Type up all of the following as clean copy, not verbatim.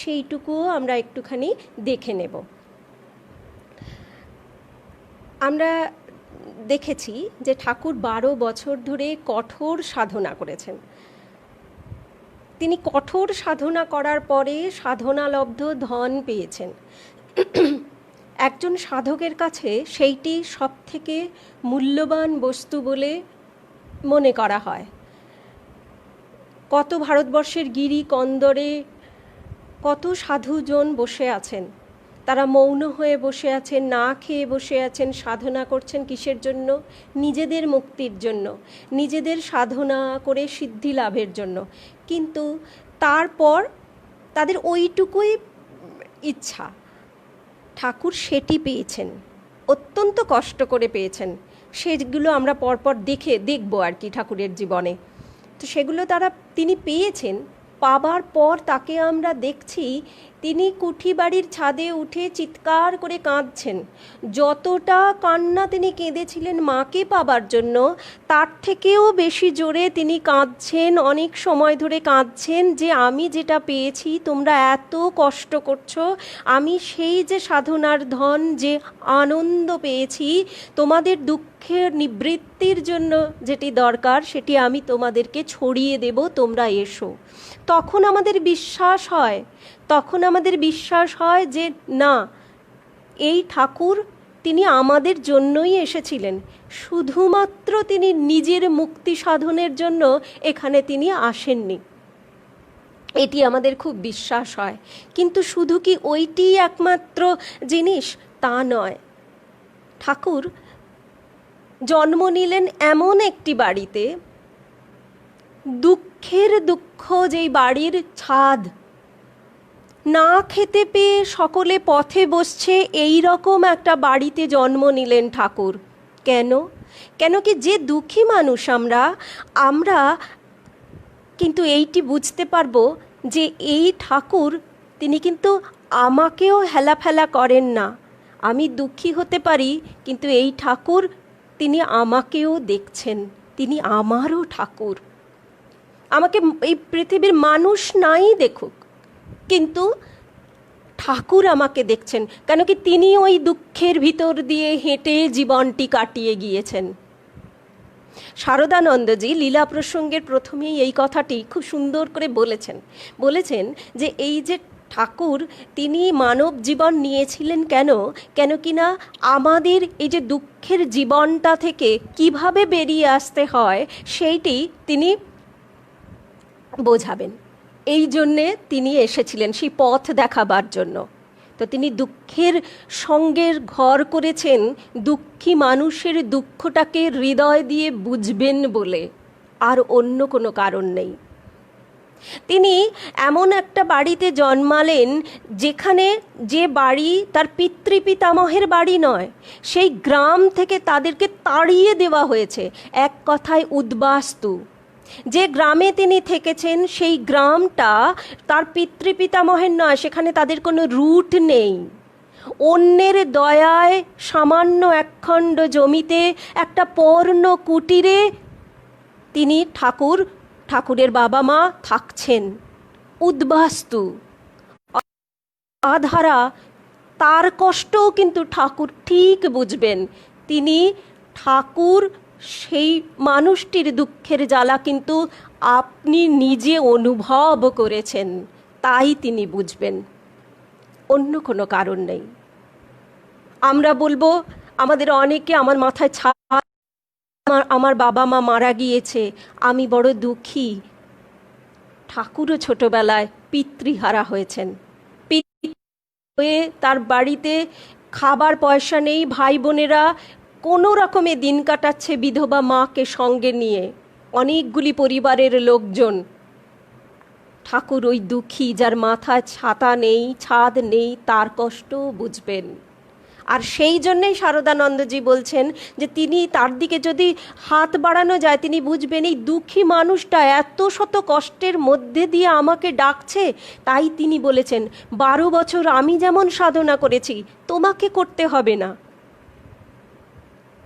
সেইটুকুও আমরা একটুখানি দেখে নেব। আমরা দেখেছি যে ঠাকুর 12 বছর ধরে কঠোর সাধনা করেছেন। তিনি কঠোর সাধনা করার পরে সাধনালব্ধ ধন পেয়েছেন। একজন সাধকের কাছে সেইটি সবথেকে মূল্যবান বস্তু বলে মনে করা হয়। কত ভারতবর্ষের গিরি কন্দরে কত সাধুজন বসে আছেন, তারা মৌন হয়ে বসে আছেন, না খেয়ে বসে আছেন, সাধনা করছেন কিসের জন্য? নিজেদের মুক্তির জন্য, নিজেদের সাধনা করে সিদ্ধি লাভের জন্য। কিন্তু তারপর তাদের ওইটুকুই ইচ্ছা, ঠাকুর সেটি পেয়েছেন, অত্যন্ত কষ্ট করে পেয়েছেন। সেগুলো আমরা পরপর দেখব আর কি ঠাকুরের জীবনে। তো সেগুলো তিনি পেয়েছেন। পাবার পর তাকে আমরা দেখছি তিনি কুঠি বাড়ির ছাদে উঠে চিৎকার করে কাঁদছেন। যতটা কান্না তিনি কেঁদেছিলেন মাকে পাবার জন্য, তার থেকেও বেশি জোরে তিনি কাঁদছেন, অনেক সময় ধরে কাঁদছেন যে আমি যেটা পেয়েছি তোমরা এত কষ্ট করছো, আমি সেই যে সাধনার ধন, যে আনন্দ পেয়েছি, তোমাদের দুঃখের নিবৃত্তির জন্য যেটি দরকার সেটি আমি তোমাদেরকে ছড়িয়ে দেব, তোমরা এসো। তখন আমাদের বিশ্বাস হয় যে না, এই ঠাকুর তিনি আমাদের জন্যই এসেছিলেন, শুধুমাত্র তিনি নিজের মুক্তি সাধনের জন্য এখানে তিনি আসেননি। এটি আমাদের খুব বিশ্বাস হয়। কিন্তু শুধু কি ওইটি একমাত্র জিনিস? তা নয়। ঠাকুর জন্ম নিলেন এমন একটি বাড়িতে, দুঃখের দুঃখ, যেই বাড়ির ছাদ, না খেতে পেয়ে সকলে পথে বসছে, এই রকম একটা বাড়িতে জন্ম নিলেন ঠাকুর। কেন কি যে দুঃখী মানুষ আমরা কিন্তু এইটি বুঝতে পারবো যে এই ঠাকুর তিনি কিন্তু আমাকেও হেলাফেলা করেন না। আমি দুঃখী হতে পারি, কিন্তু এই ঠাকুর তিনি আমাকেও দেখছেন, তিনি আমারও ঠাকুর। আমাকে এই পৃথিবীর মানুষ নাই দেখুক, কিন্তু ঠাকুর আমাকে দেখছেন। কেন কি তিনি ওই দুঃখের ভিতর দিয়ে হেঁটে জীবনটি কাটিয়ে গিয়েছেন। শারদানন্দজি লীলা প্রসঙ্গের প্রথমেই এই কথাটি খুব সুন্দর করে বলেছেন যে এই যে ঠাকুর তিনি মানব জীবন নিয়েছিলেন কেন কিনা আমাদের এই যে দুঃখের জীবনটা থেকে কিভাবে বেরিয়ে আসতে হয় সেইটি তিনি বোঝাবেন। এই জন্যে তিনি এসেছিলেন, সেই পথ দেখাবার জন্য। তো তিনি দুঃখের সঙ্গে ঘর করেছেন দুঃখী মানুষের দুঃখটাকে হৃদয় দিয়ে বুঝবেন বলে, আর অন্য কোনো কারণ নেই। তিনি এমন একটা বাড়িতে জন্মালেন যেখানে, যে বাড়ি তার পিতৃপিতামহের বাড়ি নয়, সেই গ্রাম থেকে তাদেরকে তাড়িয়ে দেওয়া হয়েছে। এক কথায় উদ্বাস্তু। যে গ্রামে তিনি থেকেছেন সেই গ্রামটা তার পিতৃপিতামহের নয়, সেখানে তাদের কোনো রুট নেই। অন্যের দয়ায় সামান্য একখণ্ড জমিতে একটা পর্ণ কুটিরে তিনি ঠাকুরের বাবা মা থাকছেন, উদ্বাস্তু, আধারা। তার কষ্টও কিন্তু ঠাকুর ঠিক বুঝবেন। ঠাকুর সেই মানুষটির দুঃখের জ্বালা কিন্তু আপনি নিজে অনুভব করেছেন, তাই তিনি বুঝবেন, অন্য কোনো কারণ নেই। আমরা বলবো, আমাদের অনেকে, আমার মাথায় ছাদ, আমার বাবা মা মারা গিয়েছে, আমি বড় দুঃখী। ঠাকুরও ছোটবেলায় পিতৃহারা হয়েছেন। হয়ে তার বাড়িতে খাবার পয়সা নেই, ভাই বোনেরা কোনো রকমে দিন কাটাচ্ছে বিধবা মাকে সঙ্গে নিয়ে, অনেকগুলি পরিবারের লোকজন। ঠাকুর ওই দুঃখী, যার মাথায় ছাতা নেই, ছাদ নেই, তার কষ্টও বুঝবেন। আর সেই জন্যেই শারদানন্দজি বলছেন যে তিনি, তার দিকে যদি হাত বাড়ানো যায়, তিনি বুঝবেন এই দুঃখী মানুষটা এত শত কষ্টের মধ্যে দিয়ে আমাকে ডাকছে। তাই তিনি বলেছেন, 12 বছর আমি যেমন সাধনা করেছি তোমাকে করতে হবে না।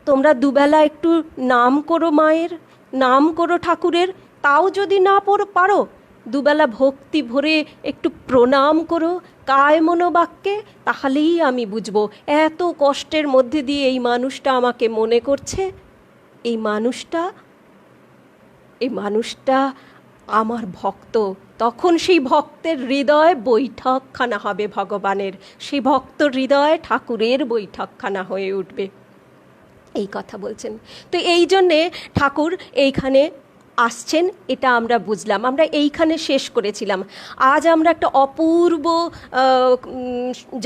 তোমরা দুবেলা একটু নাম করো, মায়ের নাম করো, ঠাকুরের, তাও যদি না পারো দুবেলা ভক্তি ভরে একটু প্রণাম করো কায় মনোবাক্যে, তাহলেই আমি বুঝবো এত কষ্টের মধ্যে দিয়ে এই মানুষটা আমাকে মনে করছে, এই মানুষটা আমার ভক্ত। তখন সেই ভক্তের হৃদয় বৈঠকখানা হবে ভগবানের, সেই ভক্ত হৃদয় ঠাকুরের বৈঠকখানা হয়ে উঠবে। এই কথা বলছেন। তো এই জন্যে ঠাকুর এইখানে আসছেন, এটা আমরা বুঝলাম, আমরা এইখানে শেষ করেছিলাম। আজ আমরা একটা অপূর্ব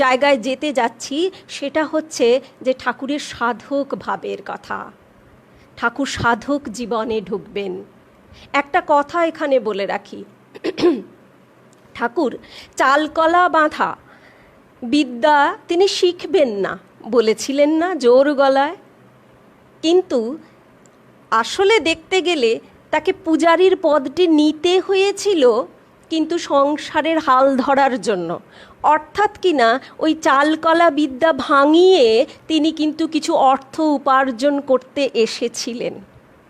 জায়গায় যেতে যাচ্ছি, সেটা হচ্ছে যে ঠাকুরের সাধক ভাবের কথা। ঠাকুর সাধক জীবনে ঢুকবেন। একটা কথা এখানে বলে রাখি, ঠাকুর চালকলা বাঁধা বিদ্যা তিনি শিখবেন না বলেছিলেন না জোর গলায়, কিন্তু আসলে দেখতে গেলে তাকে পূজারীর পদটি নিতে হয়েছিল কিন্তু সংসারের হাল ধরার জন্য। অর্থাৎ কিনা ওই চালকলা বিদ্যা ভাঙিয়ে তিনি কিন্তু কিছু অর্থ উপার্জন করতে এসেছিলেন,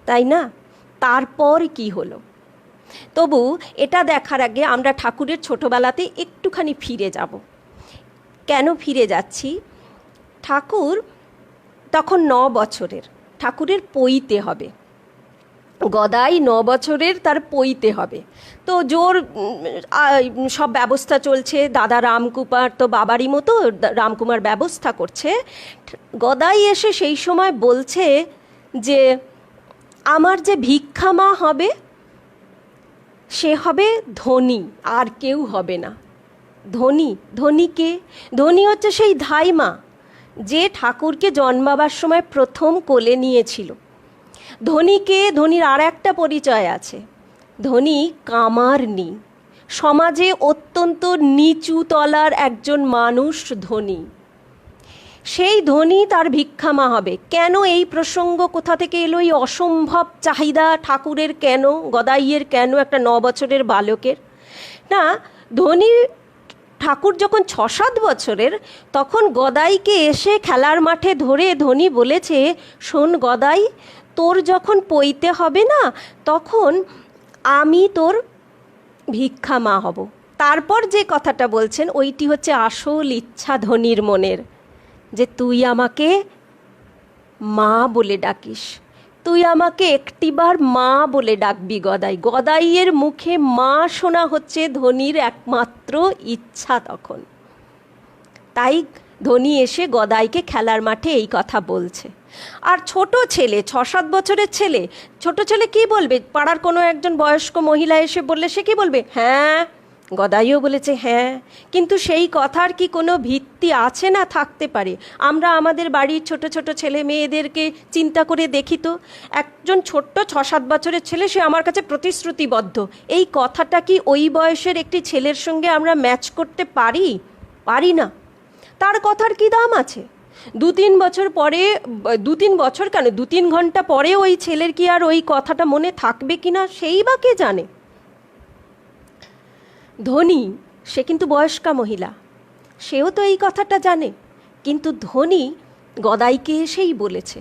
তাই না? তারপর কি হলো? তবু এটা দেখার আগে আমরা ঠাকুরের ছোটবেলাতে একটুখানি ফিরে যাব। কেন ফিরে যাচ্ছি? ঠাকুর তখন 9 বছরের, ঠাকুরের পৈতে হবে, গদাই 9 বছরের, তার পৈতে হবে। তো জোর সব ব্যবস্থা চলছে, দাদা রামকুমার তো বাবারই মতো, রামকুমার ব্যবস্থা করছে। গদাই এসে সেই সময় বলছে যে আমার যে ভিক্ষা মা হবে সে হবে ধনী, আর কেউ হবে না। ধনী কে? ধনী হচ্ছে সেই ধাইমা যে ঠাকুরকে জন্মাবার সময় প্রথম কোলে নিয়েছিল। ধনীকে, ধনীর আর একটা পরিচয় আছে, ধনী কামারনি, সমাজে অত্যন্ত নিচু তলার একজন মানুষ ধনী। সেই ধনী তার ভিক্ষামা হবে। কেন এই প্রসঙ্গ কোথা থেকে এলো? এই অসম্ভব চাহিদা ঠাকুরের কেন, গদাইয়ের কেন, একটা 9 বছরের বালকের? না, ধনী ঠাকুর যখন 6-7 বছরের, তখন গদাইকে এসে খেলার মাঠে ধরে ধনী বলেছে, শোন গদাই, তোর যখন পৈতে হবে না, তখন আমি তোর ভিক্ষা মা হব। তারপর যে কথাটা বলছেন ওইটি হচ্ছে আসল ইচ্ছা ধনীর মনের, যে তুই আমাকে মা বলে ডাকিস, তুই আমাকে একটিবার মা বলে ডাকবি গদাই। গদাইয়ের মুখে মা শোনা হচ্ছে ধনীর একমাত্র ইচ্ছা তখন। তাই ধনী এসে গদাইকে খেলার মাঠে এই কথা বলছে। আর ছোট ছেলে, 6-7 বছরের ছেলে, ছোট ছেলে কি বলবে? পাড়ার কোনো একজন বয়স্ক মহিলা এসে বললে সে কি বলবে? হ্যাঁ। গদাইও বলেছে হ্যাঁ। কিন্তু সেই কথার কি কোনো ভিত্তি আছে? না, থাকতে পারে। আমরা আমাদের বাড়ির ছোট ছোট ছেলে মেয়েদেরকে চিন্তা করে দেখি তো, একজন ছোট্ট 6-7 বছরের ছেলে, সে আমার কাছে প্রতিশ্রুতিবদ্ধ, এই কথাটা কি ওই বয়সের একটি ছেলের সঙ্গে আমরা ম্যাচ করতে পারি? পারি না। তার কথার কি দাম আছে? 2-3 বছর পরে, 2-3 বছর কেন, 2-3 ঘন্টা পরে ওই ছেলের কি আর ওই কথাটা মনে থাকবে কিনা সেই বা কে জানে। ধনী সে কিন্তু বয়স্কা মহিলা, সেও তো এই কথাটা জানে, কিন্তু ধনী গদাইকে এসেই বলেছে।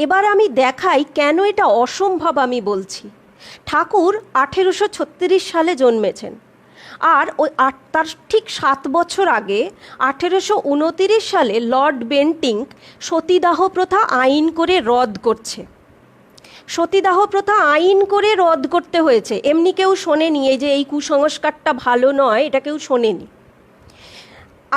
এবার আমি দেখাই কেন এটা অসম্ভব আমি বলছি। ঠাকুর 1836 সালে জন্মেছেন, আর ওই তার ঠিক 7 বছর আগে 1829 সালে লর্ড বেন্টিঙ্ক সতীদাহ প্রথা আইন করে রদ করছে। সতীদাহ প্রথা আইন করে রদ করতে হয়েছে, এমনি কেউ শোনেনি। এই যে এই কুসংস্কারটা ভালো নয়, এটা কেউ শোনেনি।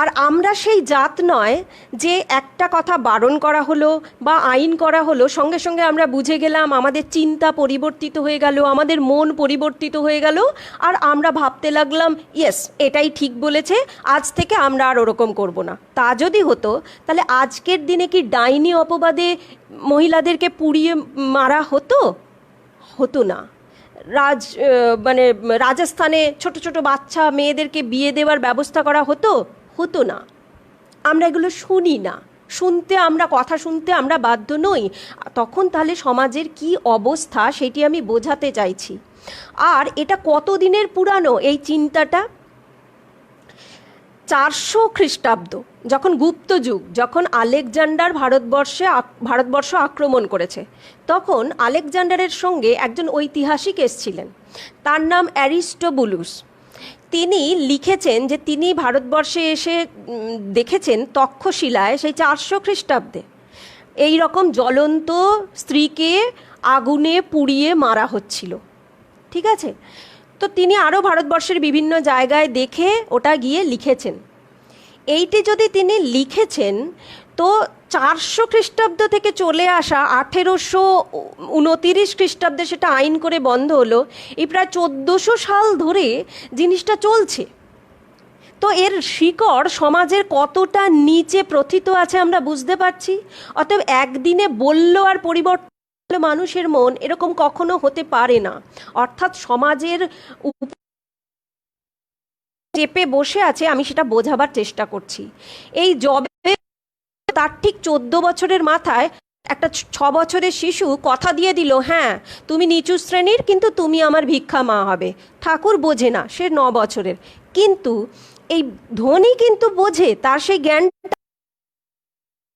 আর আমরা সেই জাত নয় যে একটা কথা বারণ করা হলো বা আইন করা হলো সঙ্গে সঙ্গে আমরা বুঝে গেলাম, আমাদের চিন্তা পরিবর্তিত হয়ে গেল, আমাদের মন পরিবর্তিত হয়ে গেল, আর আমরা ভাবতে লাগলাম ইয়েস এটাই ঠিক বলেছে, আজ থেকে আমরা আর ওরকম করব না। তা যদি হতো তাহলে আজকের দিনে কি ডাইনি অপবাদে মহিলাদেরকে পুড়িয়ে মারা হতো? হতো না। রাজস্থানে ছোট ছোট বাচ্চা মেয়েদেরকে বিয়ে দেওয়ার ব্যবস্থা করা হতো? হতো না। আমরা এগুলো শুনি না, কথা শুনতে আমরা বাধ্য নই। তখন তাহলে সমাজের কি অবস্থা সেটি আমি বোঝাতে চাইছি। আর এটা কতদিনের পুরানো এই চিন্তাটা? 400 খ্রিস্টাব্দ, যখন গুপ্ত যুগ, যখন আলেকজান্ডার ভারতবর্ষ আক্রমণ করেছে, তখন আলেকজান্ডারের সঙ্গে একজন ঐতিহাসিক এসেছিলেন, তার নাম অ্যারিস্টোবুলুস। তিনি লিখেছেন যে তিনি ভারতবর্ষে এসে দেখেছেন তক্ষশিলায় সেই 400 খ্রিস্টাব্দে এই রকম জ্বলন্ত স্ত্রীকে আগুনে পুড়িয়ে মারা হচ্ছিল। ঠিক আছে, তো তিনি আরও ভারতবর্ষের বিভিন্ন জায়গায় দেখে ওটা গিয়ে লিখেছেন। এইটি যদি তিনি লিখেছেন, তো 400 খ্রিস্টাব্দ থেকে চলে আসা 1829 খ্রিস্টাব্দে সেটা আইন করে বন্ধ হলো। এই প্রায় 1400 সাল ধরে জিনিসটা চলছে। তো এর শিকড় সমাজের কতটা নিচে প্রথিত আছে আমরা বুঝতে পারছি। অতএব একদিনে বলল আর পরিবর্তন মানুষের মন, এরকম কখনো হতে পারে না। অর্থাৎ সমাজের চেপে বসে আছে, আমি সেটা বোঝাবার চেষ্টা করছি। এই জবে তার ঠিক 14 বছরের মাথায় একটা 6 বছরের শিশু কথা দিয়ে দিল, হ্যাঁ তুমি নিচু শ্রেণীর, কিন্তু তুমি আমার ভিক্ষা মা হবে। ঠাকুর বোঝে না, সে 9 বছরের, কিন্তু এই ধনী কিন্তু বোঝে, তার সেই জ্ঞান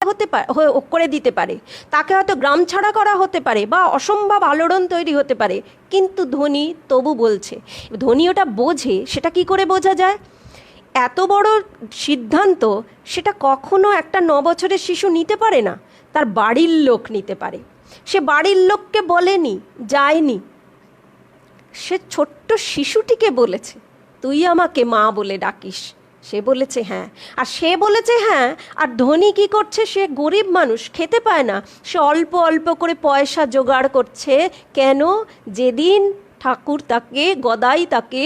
হতে পারে, করে দিতে পারে, তাকে হয়তো গ্রাম ছাড়া করা হতে পারে বা অসম্ভব আলোড়ন তৈরি হতে পারে, কিন্তু ধনী তবু বলছে। ধনী ওটা বোঝে, সেটা কি করে বোঝা যায়? এত বড় সিদ্ধান্ত সেটা কখনো একটা 9 বছরের শিশু নিতে পারে না, তার বাড়ির লোক নিতে পারে। সে বাড়ির লোককে বলেনি, যায়নি, সে ছোট্ট শিশুটিকে বলেছে, তুই আমাকে মা বলে ডাকিস। সে বলেছে হ্যাঁ, আর সে বলেছে হ্যাঁ। আর ধনী কি করছে? সে গরিব মানুষ, খেতে পায় না, সে অল্প অল্প করে পয়সা জোগাড় করছে। কেন? যেদিন ঠাকুর তাকে, গদাই তাকে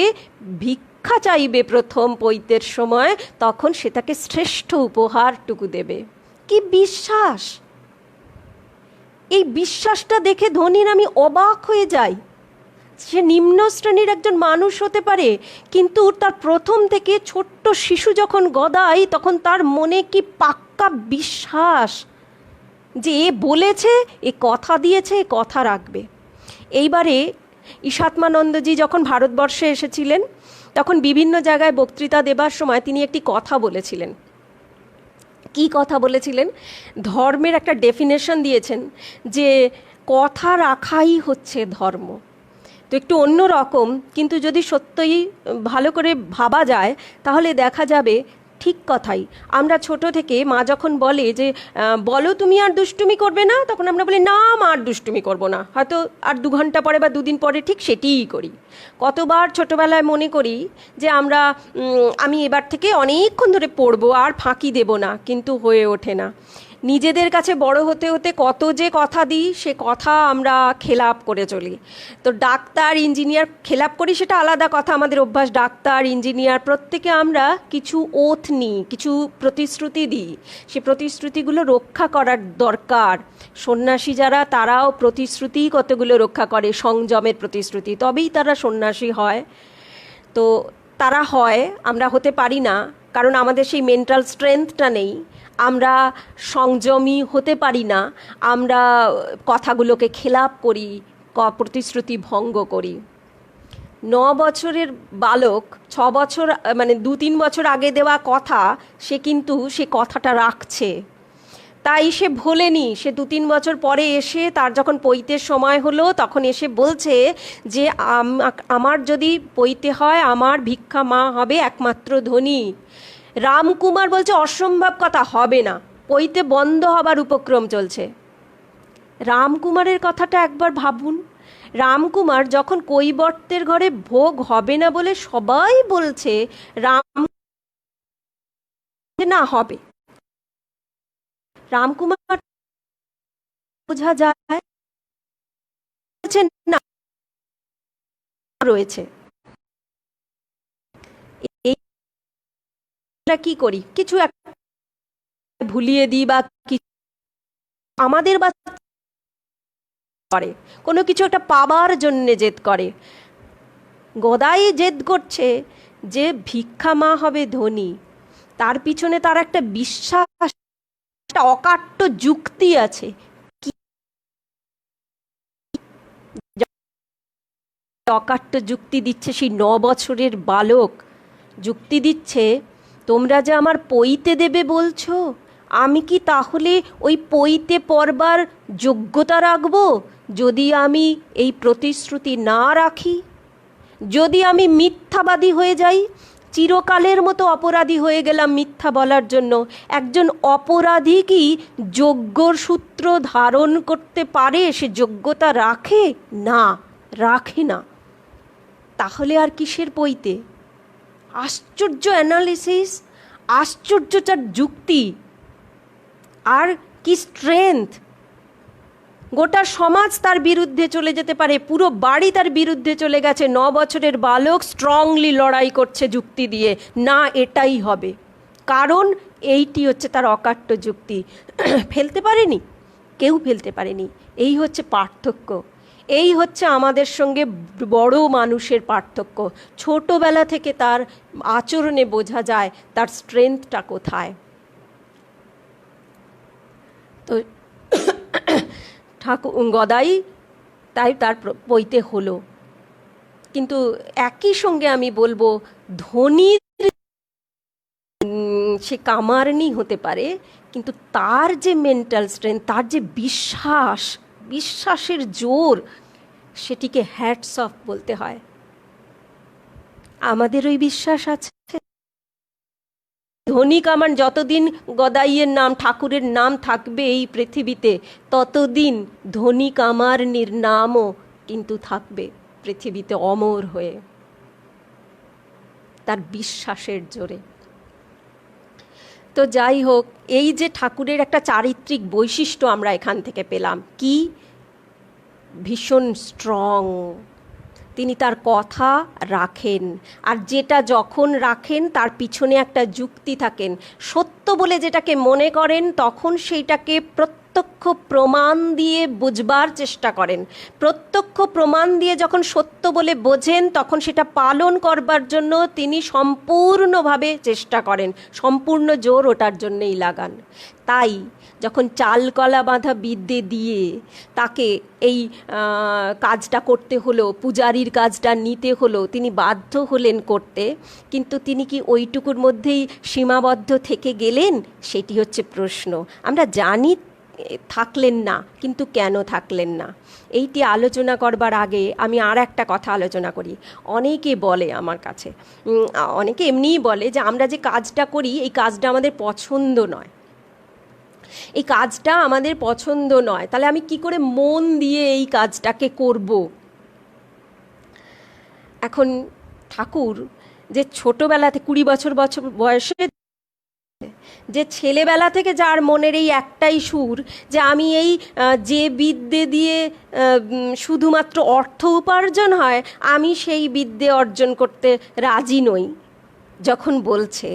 ভিক্ষা চাইবে প্রথম পৈতের সময়, তখন সে তাকে শ্রেষ্ঠ উপহারটুকু দেবে। কি বিশ্বাস! এই বিশ্বাসটা দেখে ধনীর আমি অবাক হয়ে যাই। সে নিম্ন শ্রেণীর একজন মানুষ হতে পারে, কিন্তু তার প্রথম থেকে ছোট্ট শিশু যখন গদাই, তখন তার মনে কি পাক্কা বিশ্বাস যে এ বলেছে, এ কথা দিয়েছে, এ কথা রাখবে। এইবারে ঈশাত্মানন্দজি যখন ভারতবর্ষে এসেছিলেন, তখন বিভিন্ন জায়গায় বক্তৃতা দেবার সময় তিনি একটি কথা বলেছিলেন। কি কথা বলেছিলেন? ধর্মের একটা ডেফিনেশন দিয়েছেন যে কথা রাখাই হচ্ছে ধর্ম। তো একটু অন্য রকম, কিন্তু যদি সত্যই ভালো করে ভাবা যায় তাহলে দেখা যাবে ঠিক কথাই। আমরা ছোট থেকে মা যখন বলে যে বলো তুমি আর দুষ্টুমি করবে না, তখন আমরা বলি না মা আর দুষ্টুমি করবো না, হয়তো আর 2 ঘন্টা পরে বা 2 দিন পরে ঠিক সেটিই করি। কতবার ছোটোবেলায় মনে করি যে আমি এবার থেকে অনেকক্ষণ ধরে পড়বো, আর ফাঁকি দেব না, কিন্তু হয়ে ওঠে না। নিজেদের কাছে বড় হতে হতে কত যে কথা দিই, সে কথা আমরা খেলাপ করে চলি। তো ডাক্তার, ইঞ্জিনিয়ার খেলাপ করি সেটা আলাদা কথা, আমাদের অভ্যাস। ডাক্তার, ইঞ্জিনিয়ার প্রত্যেকে আমরা কিছু ওথ নিই, কিছু প্রতিশ্রুতি দিই, সে প্রতিশ্রুতিগুলো রক্ষা করার দরকার। সন্ন্যাসী যারা, তারাও প্রতিশ্রুতি কতগুলো রক্ষা করে, সংযমের প্রতিশ্রুতি, তবেই তারা সন্ন্যাসী হয়। তো তারা হয়, আমরা হতে পারি না, কারণ আমাদের সেই মেন্টাল স্ট্রেংথটা নেই। আমরা সংযমী হতে পারি না, আমরা কথাগুলোকে খেলাপ করি, প্রতিশ্রুতি ভঙ্গ করি। 9 বছরের বালক 6 বছর, মানে 2-3 বছর আগে দেওয়া কথা, সে কিন্তু সে কথাটা রাখছে। তাই সে ভোলেনি। সে 2-3 বছর পরে এসে, তার যখন পৈতের সময় হলো, তখন এসে বলছে যে আমার যদি পৈতে হয়, আমার ভিক্ষা মা হবে একমাত্র ধনী। রামকুমার বলছে অসম্ভব কথা, হবে না, পৈতে বন্ধ হবার উপক্রম চলছে। রামকুমারের কথাটা একবার ভাবুন। রামকুমার যখন কৈবর্তের ঘরে ভোগ হবে না বলে সবাই বলছে, রাম না হবে, রামকুমার বোঝা যায় না রয়েছে। এইটা কি করি, কিছু একটা ভুলিয়ে দিই, বা আমাদের বাচ্চা করে কোনো কিছু একটা পাবার জন্যে জেদ করে। গদাই জেদ করছে যে ভিক্ষা মা হবে ধনী, তার পিছনে তার একটা বিশ্বাস, একটা অকাট্য যুক্তি আছে। অকাট্য যুক্তি দিচ্ছে সেই 9 বছরের বালক, যুক্তি দিচ্ছে তোমরা যে আমার পইতে দেবে বলছো, আমি কি তাহলে ওই পইতে পড়বার যোগ্যতা রাখবো যদি আমি এই প্রতিশ্রুতি না রাখি? যদি আমি মিথ্যাবাদী হয়ে যাই, চিরকালের মতো অপরাধী হয়ে গেলাম মিথ্যা বলার জন্য, একজন অপরাধী কি যোগ্যর সূত্র ধারণ করতে পারে? সে যোগ্যতা রাখে না, রাখে না। তাহলে আর কিসের পইতে? আশ্চর্য অ্যানালিসিস, আশ্চর্য তার যুক্তি, আর কি স্ট্রেংথ! গোটা সমাজ তার বিরুদ্ধে চলে যেতে পারে, পুরো বাড়ি তার বিরুদ্ধে চলে গেছে, 9 বছরের বালক স্ট্রংলি লড়াই করছে যুক্তি দিয়ে, না এটাই হবে, কারণ এইটি হচ্ছে তার অকাট্য যুক্তি। ফেলতে পারেনি, কেউ ফেলতে পারেনি। এই হচ্ছে পার্থক্য, এই হচ্ছে আমাদের সঙ্গে বড় মানুষের পার্থক্য। ছোটবেলা থেকে তার আচরণে বোঝা যায় তার স্ট্রেংথটা কোথায়। তো গদাই তাই তার পইতে হলো। কিন্তু একই সঙ্গে আমি বলবো, ধনী সে কামারনি হতে পারে, কিন্তু তার যে মেন্টাল স্ট্রেংথ, তার যে বিশ্বাস, বিশ্বাসের জোর, সেটিকে হ্যাটস অফ বলতে হয়। আমাদের ওই বিশ্বাস আছে? ধনী কামান যতদিন গদাইয়ের নাম, ঠাকুরের নাম থাকবে এই পৃথিবীতে, ততদিন ধনী কামারনির নামও কিন্তু থাকবে পৃথিবীতে অমর হয়ে, তার বিশ্বাসের জোরে। তো যাই হোক, এই যে ঠাকুরের একটা চারিত্রিক বৈশিষ্ট্য আমরা এখান থেকে পেলাম, কি ভীষণ স্ট্রং, তিনি তার কথা রাখেন, আর যেটা যখন রাখেন তার পিছনে একটা যুক্তি থাকেন। সত্য বলে যেটাকে মনে করেন, তখন সেইটাকে প্রত্যক্ষ প্রমাণ দিয়ে বুঝবার চেষ্টা করেন। প্রত্যক্ষ প্রমাণ দিয়ে যখন সত্য বলে বোঝেন, তখন সেটা পালন করবার জন্য তিনি সম্পূর্ণভাবে চেষ্টা করেন, সম্পূর্ণ জোর ওটার জন্যেই লাগান। তাই যখন চাল কলা বাঁধা বিদ্যে দিয়ে তাকে এই কাজটা করতে হলো, পূজারীর কাজটা নিতে হলো, তিনি বাধ্য হলেন করতে, কিন্তু তিনি কি ওইটুকুর মধ্যেই সীমাবদ্ধ থেকে গেলেন? সেটি হচ্ছে প্রশ্ন। আমরা জানি থাকলেন না, কিন্তু কেন থাকলেন না? এইটি আলোচনা করবার আগে আমি আর একটা কথা আলোচনা করি। অনেকে বলে আমার কাছে, অনেকে এমনিই বলে যে আমরা যে কাজটা করি, এই কাজটা আমাদের পছন্দ নয়, এই কাজটা আমাদের পছন্দ নয়, তাহলে আমি কি করে মন দিয়ে এই কাজটাকে করব? এখন ঠাকুর যে ছোটবেলাতে 20 বছর বয়সে, যে ছেলেবেলা থেকে যার মনের এই একটাই সুর যে আমি এই যে বিদ্যে দিয়ে শুধুমাত্র অর্থ উপার্জন হয়, আমি সেই বিদ্যে অর্জন করতে রাজি নই, যখন বলছে,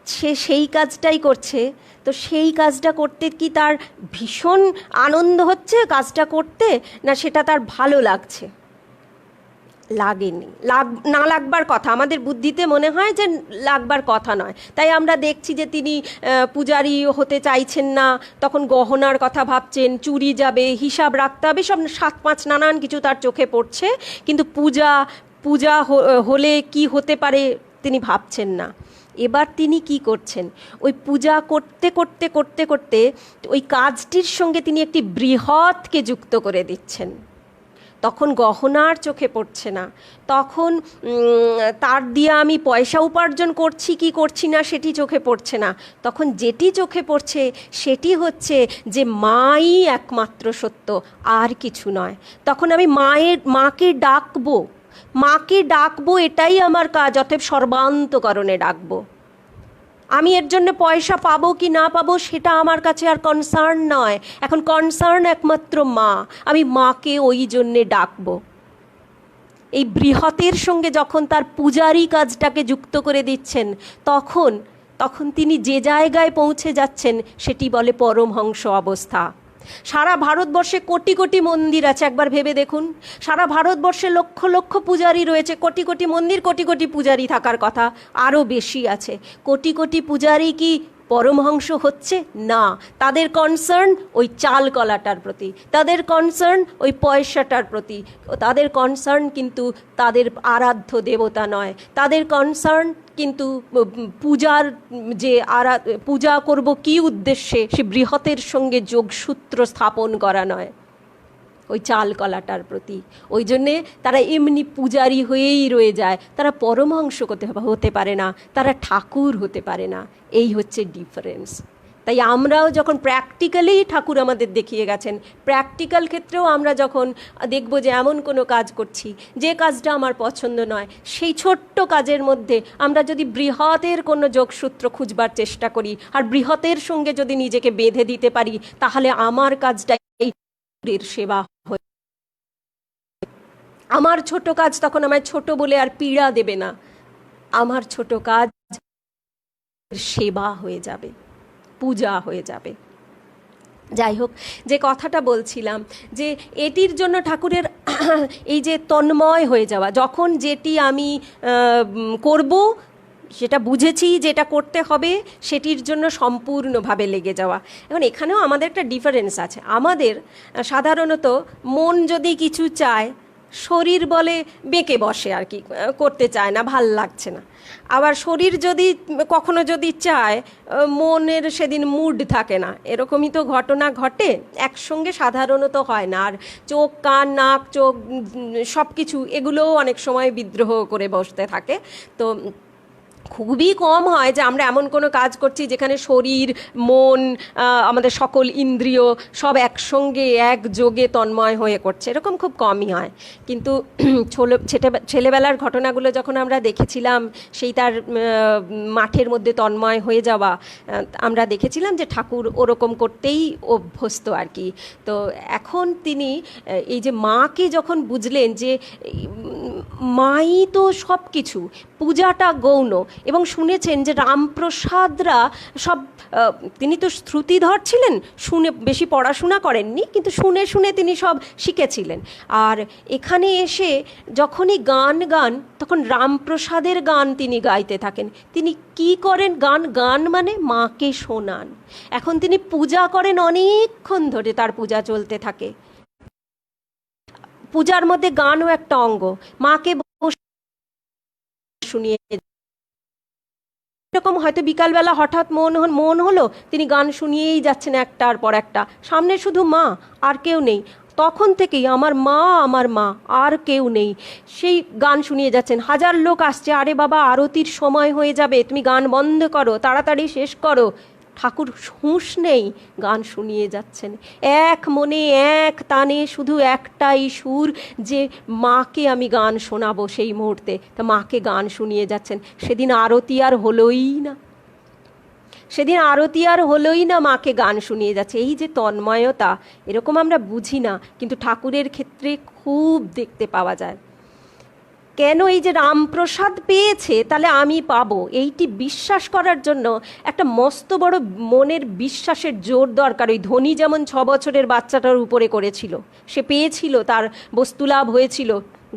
সে সেই কাজটাই করছে, তো সেই কাজটা করতে কি তার ভীষণ আনন্দ হচ্ছে কাজটা করতে, না সেটা তার ভালো লাগছে? লাগেনি, না লাগবার কথা, আমাদের বুদ্ধিতে মনে হয় যে লাগবার কথা নয়। তাই আমরা দেখছি যে তিনি পূজারী হতে চাইছেন না, তখন গহনার কথা ভাবছেন, চুরি যাবে, হিসাব রাখতে হবে, সব 7-5 নানান কিছু তার চোখে পড়ছে, কিন্তু পূজা হলে কি হতে পারে তিনি ভাবছেন না। এবার তিনি কি করছেন, ওই পূজা করতে করতে করতে করতে ওই কাজটির সঙ্গে তিনি একটি বৃহৎকে যুক্ত করে দিচ্ছেন। তখন গহনার চোখে পড়ছে না, তখন তার দিয়ে আমি পয়সা উপার্জন করছি কি করছি না সেটি চোখে পড়ছে না, তখন যেটি চোখে পড়ছে সেটি হচ্ছে যে মাই একমাত্র সত্য, আর কিছু নয়। তখন আমি মাকে ডাকবো, এটাই আমার কাজ, অতএব সর্বান্তকরণে ডাকবো। আমি এর জন্য পয়সা পাবো কি না পাবো সেটা আমার কাছে আর কনসার্ন নয়, এখন কনসার্ন একমাত্র মা, আমি মাকে ওই জন্যে ডাকবো। এই বৃহতের সঙ্গে যখন তার পূজারী কাজটাকে যুক্ত করে দিচ্ছেন, তখন তিনি যে জায়গায় পৌঁছে যাচ্ছেন সেটি বলে পরমহংস অবস্থা। সারা ভারতবর্ষে কোটি কোটি মন্দির আছে, একবার ভেবে দেখুন। সারা ভারতবর্ষে লক্ষ লক্ষ পূজারী রয়েছে, কোটি কোটি মন্দির, কোটি কোটি পূজারী থাকার কথা, আরও বেশি আছে। কোটি কোটি পূজারী কি পরমহংস হচ্ছে? না, তাদের কনসার্ন ওই চাল কলাটার প্রতি, তাদের কনসার্ন ওই পয়সাটার প্রতি, তাদের কনসার্ন কিন্তু তাদের আরাধ্য দেবতা নয়, তাদের কনসার্ন কিন্তু পূজার যে পূজা করব কি উদ্দেশ্যে, সে বৃহতের সঙ্গে যোগসূত্র স্থাপন করা নয় ওই চাল কলাটার প্রতি। ওই জন্যে তারা এমনি পূজারি হয়েই রয়ে যায়, তারা পরমহংস হতে পারে না, তারা ঠাকুর হতে পারে না। এই হচ্ছে ডিফারেন্স। তাই আমরাও যখন প্র্যাকটিক্যালি ঠাকুর আমাদের দেখিয়ে গেছেন, প্র্যাকটিক্যাল ক্ষেত্রেও আমরা যখন দেখব যে এমন কোনো কাজ করছি যে কাজটা আমার পছন্দ নয়, সেই ছোট্ট কাজের মধ্যে আমরা যদি বৃহতের কোনো যোগসূত্র খুঁজবার চেষ্টা করি আর বৃহতের সঙ্গে যদি নিজেকে বেঁধে দিতে পারি, তাহলে আমার কাজটাই সেবা হয়ে। আমার ছোট কাজ তখন আমায় ছোট বলে আর পীড়া দেবে না, আমার ছোট কাজ সেবা হয়ে যাবে, পূজা হয়ে যাবে। যাই হোক, যে কথাটা বলছিলাম যে এটির জন্য ঠাকুরের এই যে তন্ময় হয়ে যাওয়া, যখন যেটি আমি করব সেটা বুঝেছি যেটা করতে হবে, সেটির জন্য সম্পূর্ণভাবে লেগে যাওয়া। এখন এখানেও আমাদের একটা ডিফারেন্স আছে। আমাদের সাধারণত মন যদি কিছু চায়, শরীর বলে বেঁকে বসে আর কি, করতে চায় না, ভাল লাগছে না। আবার শরীর যদি কখনো যদি চায়, মনের সেদিন মুড থাকে না। এরকমই তো ঘটনা ঘটে, একসঙ্গে সাধারণত হয় না। আর চোখ, কান, নাক, চোখ সব কিছু এগুলোও অনেক সময় বিদ্রোহ করে বসতে থাকে। তো খুবই কম হয় যে আমরা এমন কোনো কাজ করছি যেখানে শরীর, মন, আমাদের সকল ইন্দ্রিয় সব একসঙ্গে একযোগে তন্ময় হয়ে করছে, এরকম খুব কমই হয়। কিন্তু ছেলেবেলার ঘটনাগুলো যখন আমরা দেখেছিলাম, সেই তার মাঠের মধ্যে তন্ময় হয়ে যাওয়া, আমরা দেখেছিলাম যে ঠাকুর ওরকম করতেই অভ্যস্ত আর কি। তো এখন তিনি এই যে মাকে যখন বুঝলেন যে মাই তো সব কিছু, পূজাটা গৌণ, এবং শুনেছেন যে রামপ্রসাদরা সব, তিনি তো শ্রুতিধর ছিলেন, শুনে বেশি পড়াশোনা করেননি, কিন্তু শুনে শুনে তিনি সব শিখেছিলেন। আর এখানে এসে যখনই গান গান, তখন রামপ্রসাদের গান তিনি গাইতে থাকেন। তিনি কি করেন? গান মানে মাকে শোনান। এখন তিনি পূজা করেন, অনেকক্ষণ ধরে তার পূজা চলতে থাকে। পূজার মধ্যে গানও একটা অঙ্গ, মাকে শুনিয়ে। এরকম হয়তো বিকালবেলা হঠাৎ মন হলো, তিনি গান শুনিয়েই যাচ্ছেন একটার পর একটা, সামনে শুধু মা, আর কেউ নেই। তখন থেকেই আমার মা, আর কেউ নেই, সেই গান শুনিয়ে যাচ্ছেন। হাজার লোক আসছে, আরে বাবা আরতির সময় হয়ে যাবে, তুমি গান বন্ধ করো, তাড়াতাড়ি শেষ করো। ঠাকুর হুঁশ নেই, গান শুনিয়ে যাচ্ছেন এক মনে, এক তানে, শুধু একটাই সুর যে মাকে আমি গান শোনাবো সেই মুহূর্তে। তা মাকে গান শুনিয়ে যাচ্ছেন। সেদিন আরতি আর হলোই না, মাকে গান শুনিয়ে যাচ্ছে। এই যে তন্ময়তা, এরকম আমরা বুঝি না, কিন্তু ঠাকুরের ক্ষেত্রে খুব দেখতে পাওয়া যায়। কেন? এই যে রামপ্রসাদ পেয়েছে, তাহলে আমি পাবো, এইটি বিশ্বাস করার জন্য একটা মস্ত বড় মনের বিশ্বাসের জোর দরকার। ওই ধনী যেমন 6 বছরের বাচ্চাটার উপরে করেছিল, সে পেয়েছিল, তার বস্তুলাভ হয়েছিল,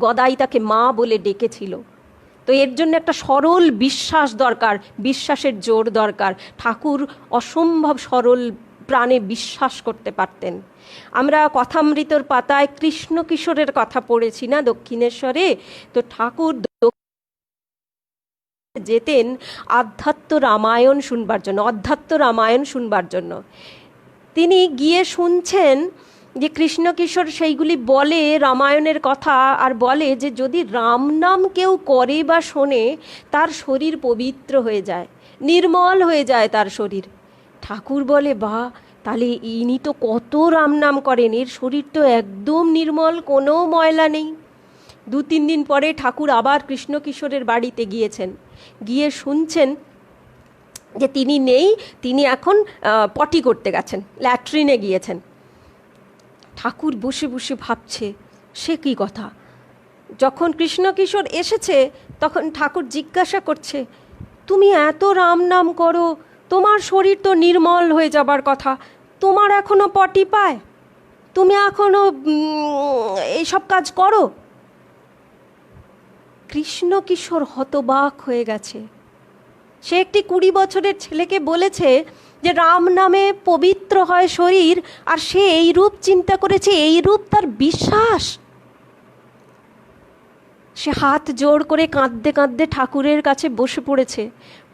গদাই তাকে মা বলে ডেকেছিল। তো এর জন্য একটা সরল বিশ্বাস দরকার, বিশ্বাসের জোর দরকার। ঠাকুর অসম্ভব সরল প্রাণে বিশ্বাস করতে পারতেন। আমরা কথামৃতর পাতায় কৃষ্ণ কিশোরের কথা পড়েছি না দক্ষিণেশ্বরে, তো ঠাকুর যেতেন অধ্যাত্ম রামায়ণ শুনবার জন্য। তিনি গিয়ে শুনছেন যে কৃষ্ণ কিশোর সেইগুলি বলে রামায়ণের কথা, আর বলে যে যদি রাম নাম কেউ করে বা শোনে, তার শরীর পবিত্র হয়ে যায়, নির্মল হয়ে যায় তার শরীর। ঠাকুর বলে, বাহ, তাহলে ইনি তো কত রাম নাম করেন, এর শরীর তো একদম নির্মল, কোনো ময়লা নেই। 2-3 দিন পরে ঠাকুর আবার কৃষ্ণ কিশোরের বাড়িতে গিয়েছেন, গিয়ে শুনছেন যে তিনি নেই, তিনি এখন পটি করতে গেছেন, ল্যাট্রিনে গিয়েছেন। ঠাকুর বসে বসে ভাবছে, সে কি কথা। যখন কৃষ্ণ কিশোর এসেছে, তখন ঠাকুর জিজ্ঞাসা করছে, তুমি এত রাম নাম করো, তোমার শরীর তো নির্মল হয়ে যাবার কথা, তোমার এখনো পটি পায়, তুমি এখনো এইসব কাজ করো? কৃষ্ণ কিশোর হতবাক হয়ে গেছে। সে একটি 20 বছরের ছেলেকে বলেছে যে রাম নামে পবিত্র হয় শরীর, আর সে এই রূপ চিন্তা করেছে, এই রূপ তার বিশ্বাস। সে হাত জোড় করে কাঁদতে কাঁদতে ঠাকুরের কাছে বসে পড়েছে,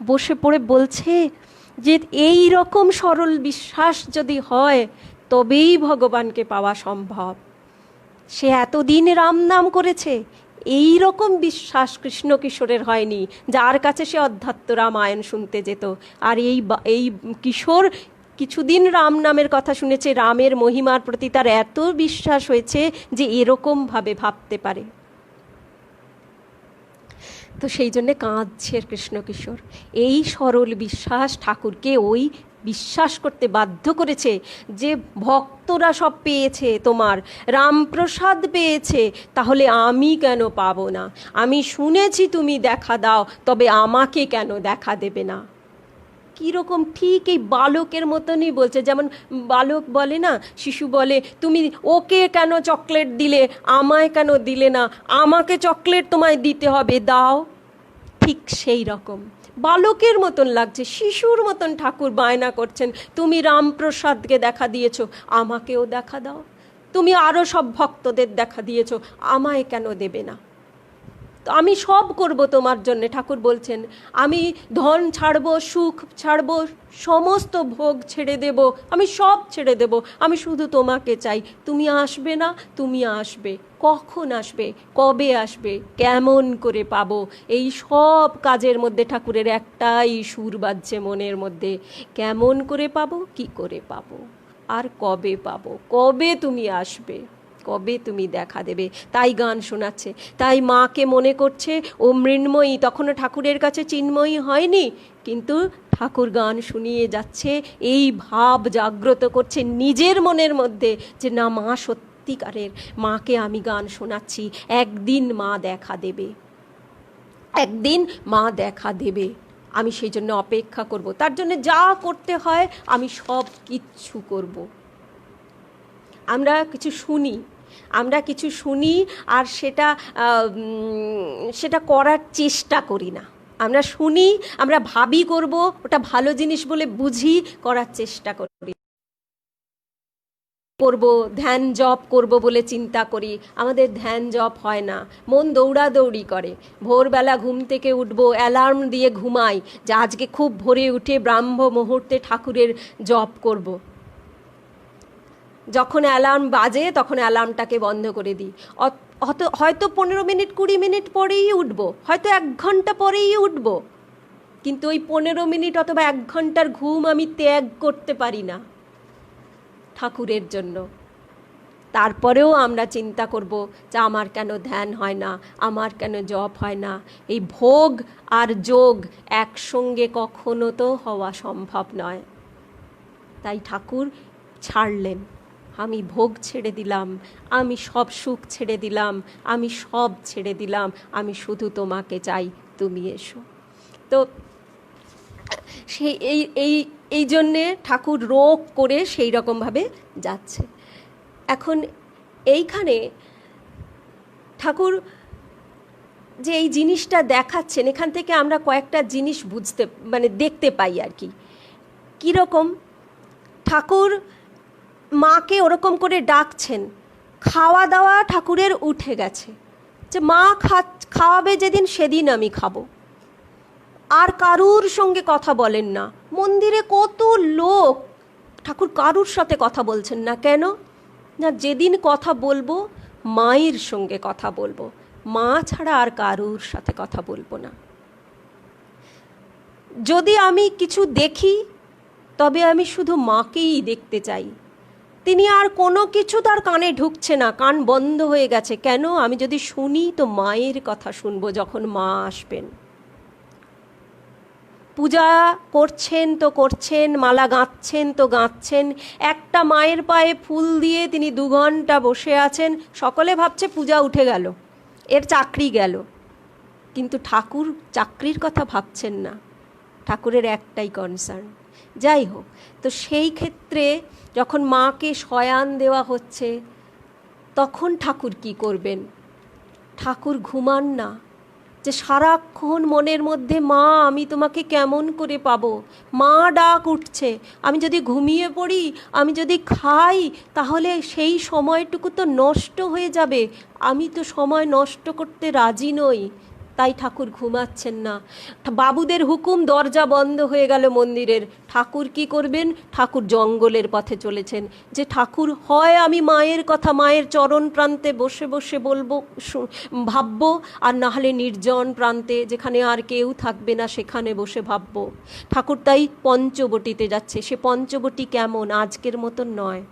বসে পড়ে বলছে যে এই রকম সরল বিশ্বাস যদি হয় তবেই ভগবানকে পাওয়া সম্ভব। সে এতদিন রাম নাম করেছে, এই রকম বিশ্বাস কৃষ্ণ কিশোরের হয়নি, যার কাছে সে অধ্যাত্ম রামায়ণ শুনতে যেত। আর এই কিশোর কিছুদিন রাম নামের কথা শুনেছে, রামের মহিমার প্রতি তার এত বিশ্বাস হয়েছে যে এরকমভাবে ভাবতে পারে। তো সেই জন্যে কাঁদছে কৃষ্ণ কিশোর। এই সরল বিশ্বাস ঠাকুরকে ওই বিশ্বাস করতে বাধ্য করেছে যে ভক্তরা সব পেয়েছে, তোমার রামপ্রসাদ পেয়েছে, তাহলে আমি কেন পাবো না? আমি শুনেছি তুমি দেখা দাও, তবে আমাকে কেন দেখা দেবে না? কীরকম ঠিক এই বালকের মতনই বলছে। যেমন বালক বলে না, শিশু বলে তুমি ওকে কেন চকলেট দিলে, আমায় কেন দিলে না, আমাকে চকলেট তোমায় দিতে হবে, দাও। ঠিক সেই রকম বালকের মতন লাগছে, শিশুর মতন ঠাকুর বায়না করছেন, তুমি রামপ্রসাদকে দেখা দিয়েছো, আমাকেও দেখা দাও। তুমি আরও সব ভক্তদের দেখা দিয়েছো, আমায় কেন দেবে না? তো আমি সব করব তোমার জন্যে, ঠাকুর বলছেন। আমি ধন ছাড়বো, সুখ ছাড়বো, সমস্ত ভোগ ছেড়ে দেব, আমি সব ছেড়ে দেব, আমি শুধু তোমাকে চাই। তুমি আসবে না? তুমি আসবে। কখন আসবে? কবে আসবে? কেমন করে পাবো? এই সব কাজের মধ্যে ঠাকুরের একটাই সুর বাজছে মনের মধ্যে, কেমন করে পাবো, কি করে পাবো, আর কবে পাবো? কবে তুমি আসবে? কবে তুমি দেখা দেবে? তাই গান শোনাচ্ছে, তাই মাকে মনে করছে ও মৃন্ময়ী। তখনও ঠাকুরের কাছে চিন্ময়ী হয়নি, কিন্তু ঠাকুর গান শুনিয়ে যাচ্ছে, এই ভাব জাগ্রত করছে নিজের মনের মধ্যে যে না, মা সত্যিকারের, মাকে আমি গান শোনাচ্ছি, একদিন মা দেখা দেবে, একদিন মা দেখা দেবে। আমি সেই জন্য অপেক্ষা করব, তার জন্য যা করতে হয় আমি সব কিচ্ছু করব। আমরা কিছু শুনি আর সেটা করার চেষ্টা করি না। আমরা শুনি, আমরা ভাবি করব, ওটা ভালো জিনিস বলে বুঝি, করার চেষ্টা করি, করব, ধ্যান জপ করব বলে চিন্তা করি, আমাদের ধ্যান জপ হয় না, মন দৌড়াদৌড়ি করে। ভোরবেলা ঘুম থেকে উঠবো, অ্যালার্ম দিয়ে ঘুমাই যে আজকে খুব ভোরে উঠে ব্রাহ্ম মুহূর্তে ঠাকুরের জপ করব। যখন অ্যালার্ম বাজে তখন অ্যালার্মটাকে বন্ধ করে দিই। হয়তো 15 মিনিট 20 মিনিট পরেই উঠবো, হয়তো 1 ঘন্টা পরেই উঠবো, কিন্তু ওই 15 মিনিট অথবা 1 ঘন্টার ঘুম আমি ত্যাগ করতে পারি না ঠাকুরের জন্য। তারপরেও আমরা চিন্তা করব যে আমার কেন ধ্যান হয় না, আমার কেন জপ হয় না। এই ভোগ আর যোগ একসঙ্গে কখনো তো হওয়া সম্ভব নয়। তাই ঠাকুর ছাড়লেন, আমি ভোগ ছেড়ে দিলাম, আমি সব সুখ ছেড়ে দিলাম, আমি সব ছেড়ে দিলাম, আমি শুধু তোমাকে চাই, তুমি এসো। তো সেই এই জন্যে ঠাকুর রোগ করে সেই রকমভাবে যাচ্ছে। এখন এইখানে ঠাকুর যে এই জিনিসটা দেখাচ্ছেন, এখান থেকে আমরা কয়েকটা জিনিস দেখতে পাই আর কি। কীরকম ঠাকুর মাকে ওরকম করে ডাকছেন, খাওয়া দাওয়া ঠাকুরের উঠে গেছে, যে মা খাওয়াবে যেদিন সেদিন আমি খাবো। আর কারুর সঙ্গে কথা বলেন না। মন্দিরে কত লোক, ঠাকুর কারুর সাথে কথা বলছেন না। কেন না, যেদিন কথা বলবো মায়ের সঙ্গে কথা বলবো, মা ছাড়া আর কারুর সাথে কথা বলবো না। যদি আমি কিছু দেখি তবে আমি শুধু মাকেই দেখতে চাই। তিনি আর কোনো কিছু তার কানে ঢুকছে না, কান বন্ধ হয়ে গেছে। কেন? আমি যদি শুনি তো মায়ের কথা শুনবো যখন মা আসবেন। পূজা করছেন তো করছেন, মালা গাঁথছেন তো গাঁথছেন, একটা মায়ের পায়ে ফুল দিয়ে তিনি 2 ঘন্টা বসে আছেন, সকলে ভাবছে পূজা উঠে গেল, এর চাকরি গেল। কিন্তু ঠাকুর চাকরির কথা ভাবছেন না, ঠাকুরের একটাই কনসার্ন। যাই হোক, তো সেই ক্ষেত্রে যখন মাকে শয়ান দেওয়া হচ্ছে তখন ঠাকুর কি করবেন? ঠাকুর ঘুমান না, যে সারাক্ষণ মনের মধ্যে মা আমি তোমাকে কেমন করে পাবো, মা ডাক উঠছে, আমি যদি ঘুমিয়ে পড়ি, আমি যদি খাই, তাহলে সেই সময়টুকু তো নষ্ট হয়ে যাবে, আমি তো সময় নষ্ট করতে রাজি নই। তাই ঠাকুর ঘুমাচ্ছেন না। বাবুদের হুকুম, দরজা বন্ধ হয়ে গেল মন্দিরের। ঠাকুর কি করবেন? ঠাকুর জঙ্গলের পথে চলেছেন। যে ঠাকুর হয় আমি মায়ের কথা মায়ের চরণ প্রান্তে বসে বসে বলবো, ভাববো, আর নাহলে নির্জন প্রান্তে যেখানে আর কেউ থাকবে না সেখানে বসে ভাববো। ঠাকুর তাই পঞ্চবটিতে যাচ্ছে। সে পঞ্চবটি কেমন? আজকের মতন নয়।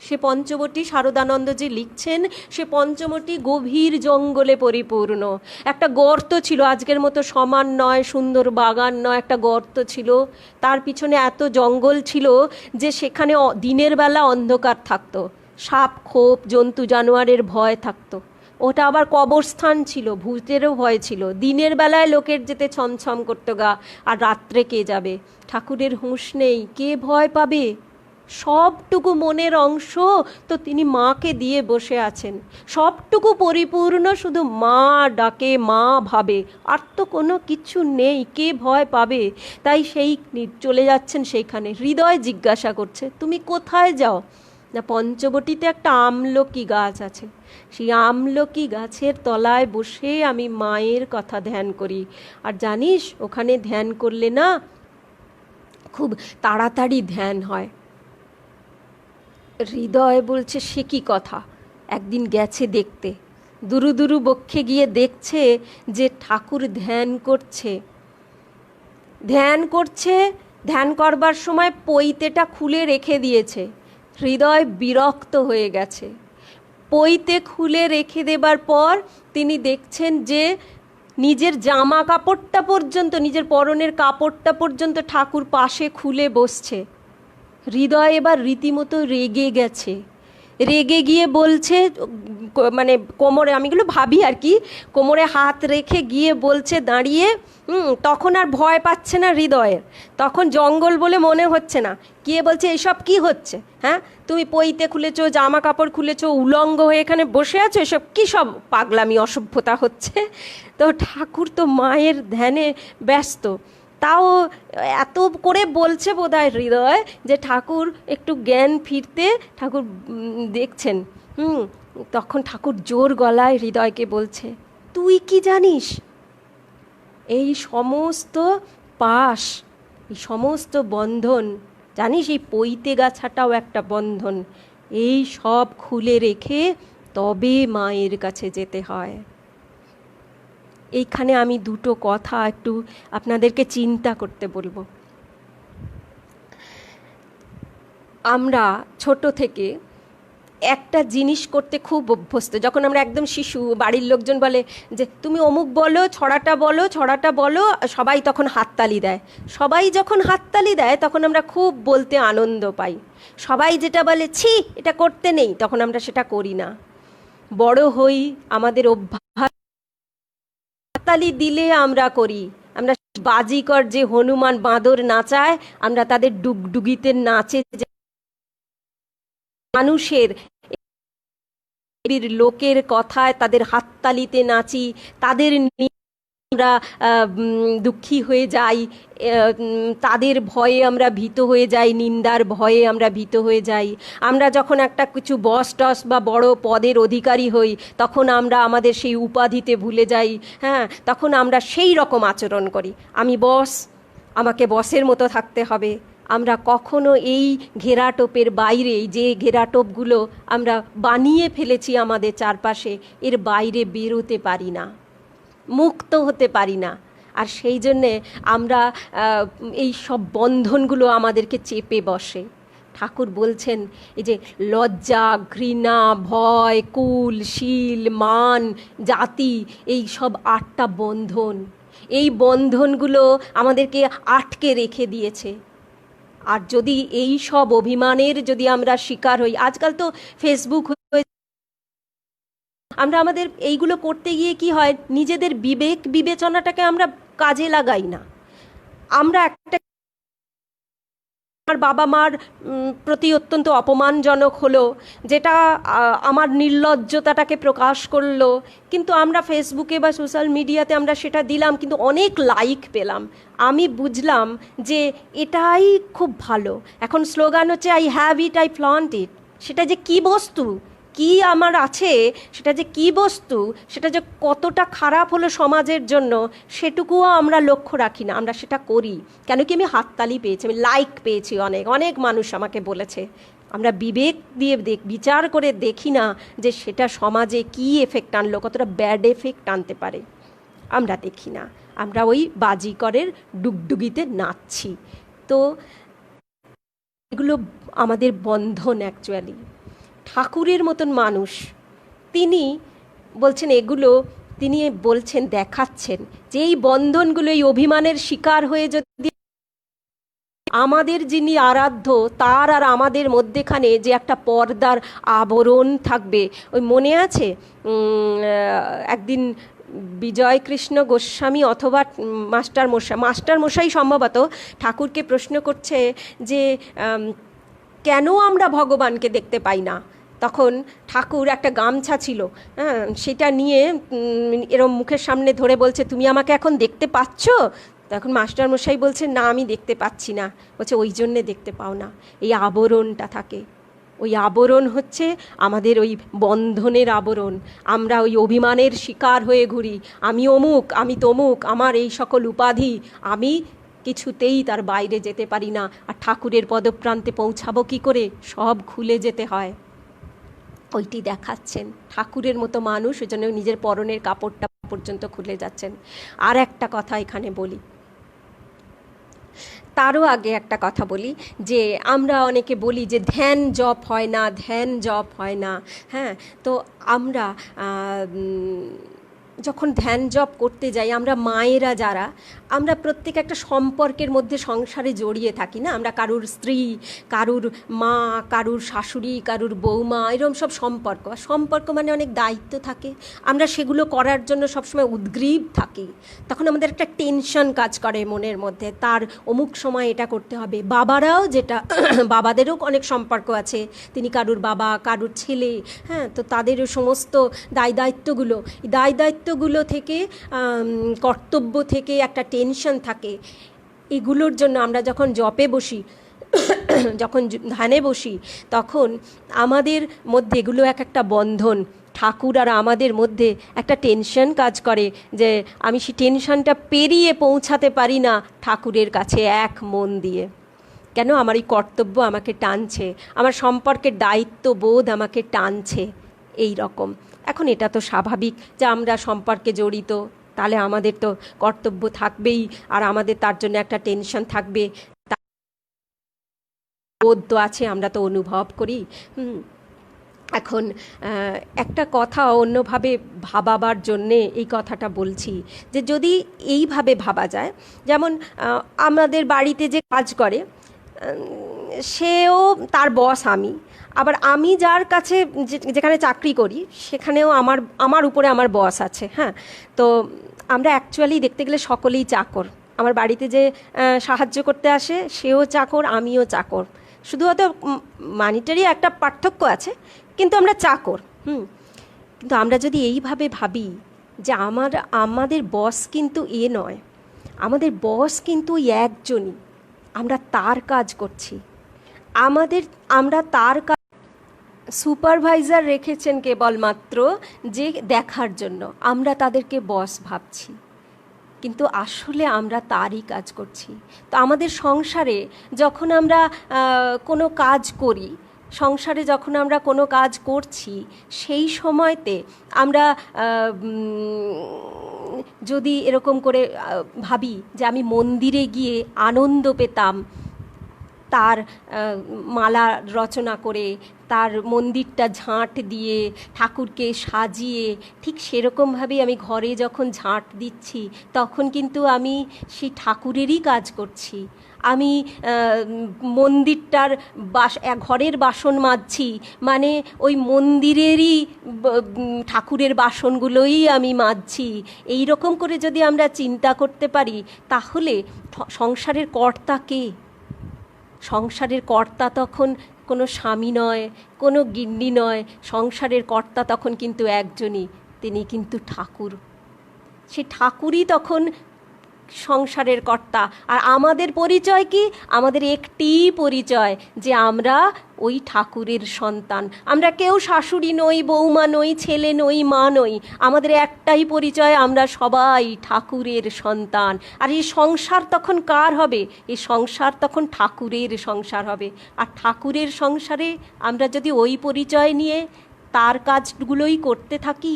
সে পঞ্চবটি, শারদানন্দজি লিখছেন, সে পঞ্চবটি গভীর জঙ্গলে পরিপূর্ণ। একটা গর্ত ছিল, আজকের মতো সমান নয়, সুন্দর বাগান নয়, একটা গর্ত ছিল। তার পিছনে এত জঙ্গল ছিল যে সেখানে দিনের বেলা অন্ধকার থাকতো, সাপ খোপ জন্তু জানোয়ারের ভয় থাকতো। ওটা আবার কবরস্থান ছিল, ভূতেরও ভয় ছিল। দিনের বেলায় লোকের যেতে ছমছম করতো গা, আর রাত্রে কে যাবে? ঠাকুরের হুঁশ নেই, কে ভয় পাবে? সবটুকু মনের অংশ তো তিনি মাকে দিয়ে বসে আছেন, সবটুকু পরিপূর্ণ, শুধু মা ডাকে, মা ভাবে, আর তো কোনো কিছু নেই, কে ভয় পাবে? তাই সেই চলে যাচ্ছেন সেইখানে। হৃদয় জিজ্ঞাসা করছে, তুমি কোথায় যাও? না, পঞ্চবটিতে একটা আমলকি গাছ আছে, সেই আমলকি গাছের তলায় বসে আমি মায়ের কথা ধ্যান করি। আর জানিস, ওখানে ধ্যান করলে না খুব তাড়াতাড়ি ধ্যান হয়। হৃদয় বলছে, সে কি কথা? একদিন গেছে দেখতে, দুরু দুরু বক্ষে গিয়ে দেখছে যে ঠাকুর ধ্যান করছে। ধ্যান করছে, ধ্যান করবার সময় পৈতেটা খুলে রেখে দিয়েছে। হৃদয় বিরক্ত হয়ে গেছে। পৈতে খুলে রেখে দেবার পর তিনি দেখছেন যে নিজের জামা কাপড়টা পর্যন্ত, নিজের পরনের কাপড়টা পর্যন্ত ঠাকুর পাশে খুলে বসছে। হৃদয় এবার রীতিমতো রেগে গেছে। রেগে গিয়ে বলছে, মানে কোমরে, আমি এগুলো ভাবি আর কি, কোমরে হাত রেখে গিয়ে বলছে দাঁড়িয়ে, তখন আর ভয় পাচ্ছে না হৃদয়ের, তখন জঙ্গল বলে মনে হচ্ছে না। গিয়ে বলছে, এসব কি হচ্ছে? হ্যাঁ, তুমি পৈতে খুলেছো, জামা কাপড় খুলেছো, উলঙ্গ হয়ে এখানে বসে আছো, এসব কী সব পাগলামি অসভ্যতা হচ্ছে? তো ঠাকুর তো মায়ের ধ্যানে ব্যস্ত। তাও এত করে বলছে বোধহয় হৃদয়, যে ঠাকুর একটু জ্ঞান ফিরতে ঠাকুর দেখছেন। তখন ঠাকুর জোর গলায় হৃদয়কে বলছে, তুই কি জানিস? এই সমস্ত পাশ, এই সমস্ত বন্ধন, জানিস এই পৈতে গাছাটাও একটা বন্ধন, এই সব খুলে রেখে তবে মায়ের কাছে যেতে হয়। এইখানে আমি দুটো কথা একটু আপনাদেরকে চিন্তা করতে বলবো। আমরা ছোট থেকে একটা জিনিস করতে খুব অভ্যস্ত। যখন আমরা একদম শিশু, বাড়ির লোকজন বলে যে তুমি অমুক বলো, ছড়াটা বলো, ছড়াটা বলো, সবাই তখন হাততালি দেয়। সবাই যখন হাততালি দেয় তখন আমরা খুব বলতে আনন্দ পাই। সবাই যেটা বলে ছি এটা করতে নেই, তখন আমরা সেটা করি না। বড় হই, আমাদের অভ্যাস, হাততালি দিলে আমরা করি। আমরা বাজিকর যে হনুমান বাঁদর নাচায়, আমরা তাদের ডুগডুগিতে নাচে মানুষের লোকের কথায় তাদের হাততালিতে নাচি, তাদের আমরা দুঃখী হয়ে যাই, তাদের ভয়ে আমরা ভীত হয়ে যাই, নিন্দার ভয়ে আমরা ভীত হয়ে যাই। আমরা যখন একটা কিছু বস টস বা বড় পদের অধিকারী হই, তখন আমরা আমাদের সেই উপাধিতে ভুলে যাই। হ্যাঁ, তখন আমরা সেই রকম আচরণ করি, আমি বস, আমাকে বসের মতো থাকতে হবে। আমরা কখনো এই ঘেরাটোপের বাইরে, যে ঘেরাটোপগুলো আমরা বানিয়ে ফেলেছি আমাদের চারপাশে, এর বাইরে বেরোতে পারি না, মুক্ত হতে পারি না। আর সেই জন্যে আমরা এই সব বন্ধনগুলো আমাদেরকে চেপে বসে। ঠাকুর বলছেন, এই যে লজ্জা, ঘৃণা, ভয়, কুল, শীল, মান, জাতি, এই সব 8টা বন্ধন, এই বন্ধনগুলো আমাদেরকে আটকে রেখে দিয়েছে। আর যদি এই সব অভিমানের যদি আমরা শিকার হই, আজকাল তো ফেসবুক, আমরা আমাদের এইগুলো করতে গিয়ে কি হয়, নিজেদের বিবেক বিবেচনাটাকে আমরা কাজে লাগাই না। আমরা একটা আমার বাবা মার প্রতি অত্যন্ত অপমানজনক হলো, যেটা আমার নির্লজ্জতাটাকে প্রকাশ করলো, কিন্তু আমরা ফেসবুকে বা সোশ্যাল মিডিয়াতে আমরা সেটা দিলাম, কিন্তু অনেক লাইক পেলাম। আমি বুঝলাম যে এটাই খুব ভালো। এখন স্লোগান হচ্ছে I have it, I flaunt it. সেটা যে কি বস্তু, কি আমার আছে, সেটা যে কি বস্তু, সেটা যে কতটা খারাপ হলো সমাজের জন্য, সেটুকুও আমরা লক্ষ্য রাখি না, আমরা সেটা করি। কেন কি আমি হাততালি পেয়েছি, আমি লাইক পেয়েছি, অনেক অনেক মানুষ আমাকে বলেছে। আমরা বিবেক দিয়ে বিচার করে দেখি না যে সেটা সমাজে কি এফেক্ট আনলো, কতটা ব্যাড এফেক্ট আনতে পারে, আমরা দেখি না। আমরা ওই বাজিকরের ডুগডুগিতে নাচছি। তো এগুলো আমাদের বন্ধন অ্যাকচুয়ালি। ঠাকুরের মতন মানুষ, তিনি বলছেন এগুলো, তিনি বলছেন, দেখাচ্ছেন যে এই বন্ধনগুলো, এই অভিমানের শিকার হয়ে যদি আমাদের যিনি আরাধ্য তার আর আমাদের মধ্যেখানে যে একটা পর্দার আবরণ থাকবে। ওই মনে আছে একদিন বিজয়কৃষ্ণ গোস্বামী অথবা মাস্টার মশাই সম্ভবত ঠাকুরকে প্রশ্ন করছে যে কেন আমরা ভগবানকে দেখতে পাই না। তখন ঠাকুর একটা গামছা ছিল, হ্যাঁ, সেটা নিয়ে এরম মুখের সামনে ধরে বলছে, তুমি আমাকে এখন দেখতে পাচ্ছ? তখন মাস্টারমশাই বলছে, না আমি দেখতে পাচ্ছি না। বলছে ওই জন্যে দেখতে পাও না, এই আবরণটা থাকে। ওই আবরণ হচ্ছে আমাদের ওই বন্ধনের আবরণ। আমরা ওই অভিমানের শিকার হয়ে ঘুরি, আমি অমুক, আমি তমুক, আমার এই সকল উপাধি, আমি কিছুতেই তার বাইরে যেতে পারি না। আর ঠাকুরের পদপ্রান্তে পৌঁছাবো কী করে? সব খুলে যেতে হয়। ওইটি দেখাচ্ছেন ঠাকুরের মতো মানুষ, ওই জন্য নিজের পরনের কাপড়টা পর্যন্ত খুলে যাচ্ছেন। আর একটা কথা এখানে বলি, তারও আগে একটা কথা বলি, যে আমরা অনেকে বলি যে ধ্যান জপ হয় না, ধ্যান জপ হয় না। হ্যাঁ, তো আমরা যখন ধ্যান জপ করতে যাই, আমরা মায়েরা যারা, আমরা প্রত্যেক একটা সম্পর্কের মধ্যে সংসারে জড়িয়ে থাকি না? আমরা কারুর স্ত্রী, কারুর মা, কারুর শাশুড়ি, কারুর বৌমা, এরকম সব সম্পর্ক। আর সম্পর্ক মানে অনেক দায়িত্ব থাকে, আমরা সেগুলো করার জন্য সবসময় উদ্গ্রীব থাকি। তখন আমাদের একটা টেনশন কাজ করে মনের মধ্যে, তার অমুক সময় এটা করতে হবে। বাবারাও যেটা বাবাদেরও অনেক সম্পর্ক আছে, তিনি কারুর বাবা, কারুর ছেলে, হ্যাঁ, তো তাদেরও সমস্ত দায়িত্বগুলো থেকে, কর্তব্য থেকে একটা টেনশন থাকে। এগুলোর জন্য আমরা যখন জপে বসি, যখন ধ্যানে বসি, তখন আমাদের মধ্যে এগুলো একটা বন্ধন। ঠাকুর আর আমাদের মধ্যে একটা টেনশন কাজ করে, যে আমি সেই টেনশনটা পেরিয়ে পৌঁছাতে পারি না ঠাকুরের কাছে এক মন দিয়ে। কেন? আমার এই কর্তব্য আমাকে টানছে, আমার সম্পর্কের দায়িত্ববোধ আমাকে টানছে, এই রকম। এখন এটা তো স্বাভাবিক যে আমরা সম্পর্কে জড়িত, তাহলে আমাদের তো কর্তব্য থাকবেই, আর আমাদের তার জন্য একটা টেনশন থাকবে, বোধ তো আছে, আমরা তো অনুভব করি। এখন একটা কথা অন্যভাবে ভাবাবার জন্যে এই কথাটা বলছি, যে যদি এইভাবে ভাবা যায়, যেমন আমাদের বাড়িতে যে কাজ করে সেও, তার বস আমি, আবার আমি যার কাছে যেখানে চাকরি করি সেখানেও আমার উপরে আমার বস আছে। হ্যাঁ, তো আমরা অ্যাকচুয়ালি দেখতে গেলে সকলেই চাকর। আমার বাড়িতে যে সাহায্য করতে আসে সেও চাকর, আমিও চাকর। শুধু হয়তো মানিটারি একটা পার্থক্য আছে, কিন্তু আমরা চাকর। কিন্তু আমরা যদি এইভাবে ভাবি যে আমাদের বস কিন্তু এ নয়, আমাদের বস কিন্তু ওই একজনই, আমরা তার কাজ করছি, আমরা তার কাজ। সুপারভাইজার রেখেছেন কেবলমাত্র যে দেখার জন্য, আমরা তাদেরকে বস ভাবছি, কিন্তু আসলে আমরা তারই কাজ করছি। তো আমাদের সংসারে যখন আমরা কোনো কাজ করি, সংসারে যখন আমরা কোনো কাজ করছি, সেই সময়তে আমরা যদি এরকম করে ভাবি যে আমি মন্দিরে গিয়ে আনন্দ পেতাম, তার মালা রচনা করে, তার মন্দিরটা ঝাঁট দিয়ে, ঠাকুরকে সাজিয়ে, ঠিক সেরকমভাবেই আমি ঘরে যখন ঝাঁট দিচ্ছি, তখন কিন্তু আমি সেই ঠাকুরেরই কাজ করছি। আমি মন্দিরটার ঘরের বাসন মাজছি, মানে ওই মন্দিরেরই ঠাকুরের বাসনগুলোই আমি মাজছি। এই রকম করে যদি আমরা চিন্তা করতে পারি, তাহলে সংসারের কর্তা কে? সংসারের কর্তা তখন কোনো স্বামী নয়, কোনো গিন্নি নয়, সংসারের কর্তা তখন কিন্তু একজনই, তিনি কিন্তু ঠাকুর। সে ঠাকুরই তখন সংসারের কর্তা। আর আমাদের পরিচয় কি? আমাদের একটি পরিচয় যে আমরা ওই ঠাকুরের সন্তান। আমরা কেউ শাশুড়ি নই, বৌমা নই, ছেলে নই, মা নই। আমাদের একটাই পরিচয়, আমরা সবাই ঠাকুরের সন্তান। আর এই সংসার তখন কার হবে? এই সংসার তখন ঠাকুরের সংসার হবে। আর ঠাকুরের সংসারে আমরা যদি ওই পরিচয় নিয়ে তার কাজগুলোই করতে থাকি,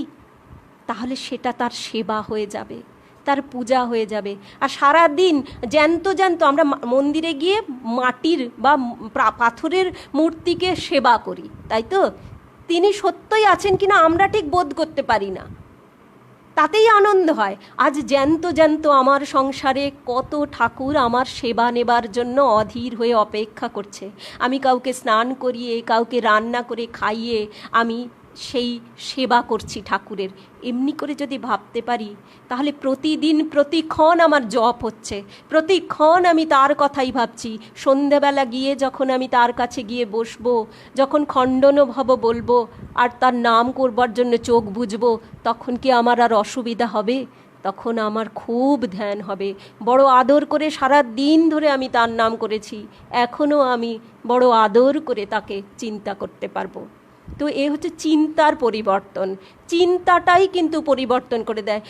তাহলে সেটা তার সেবা হয়ে যাবে, তার পূজা হয়ে যাবে। আর সারা দিন জ্যান্ত জ্যান্ত আমরা মন্দিরে গিয়ে মাটির বা পাথরের মূর্তিকে সেবা করি, তাই তো? তিনি সত্যই আছেন কিনা আমরা ঠিক বোধ করতে পারি না, তাতেই আনন্দ হয়। আজ জ্যান্ত জ্যান্ত আমার সংসারে কত ঠাকুর আমার সেবা নেবার জন্য অধীর হয়ে অপেক্ষা করছে। আমি কাউকে স্নান করিয়ে, কাউকে রান্না করে খাইয়ে আমি সেই সেবা করছি ঠাকুরের। এমনি করে যদি ভাবতে পারি, তাহলে প্রতিদিন প্রতিক্ষণ আমার জপ হচ্ছে, প্রতিক্ষণ আমি তার কথাই ভাবছি। সন্ধেবেলা গিয়ে যখন আমি তার কাছে গিয়ে বসবো, যখন খণ্ডনভব বলবো আর তার নাম করবার জন্য চোখ বুজবো, তখন কি আমার আর অসুবিধা হবে? তখন আমার খুব ধ্যান হবে। বড় আদর করে সারা দিন ধরে আমি তার নাম করেছি, এখনও আমি বড় আদর করে তাকে চিন্তা করতে পারবো। তো এ হচ্ছে চিন্তার পরিবর্তন। চিন্তাটাই কিন্তু পরিবর্তন করে দেয়।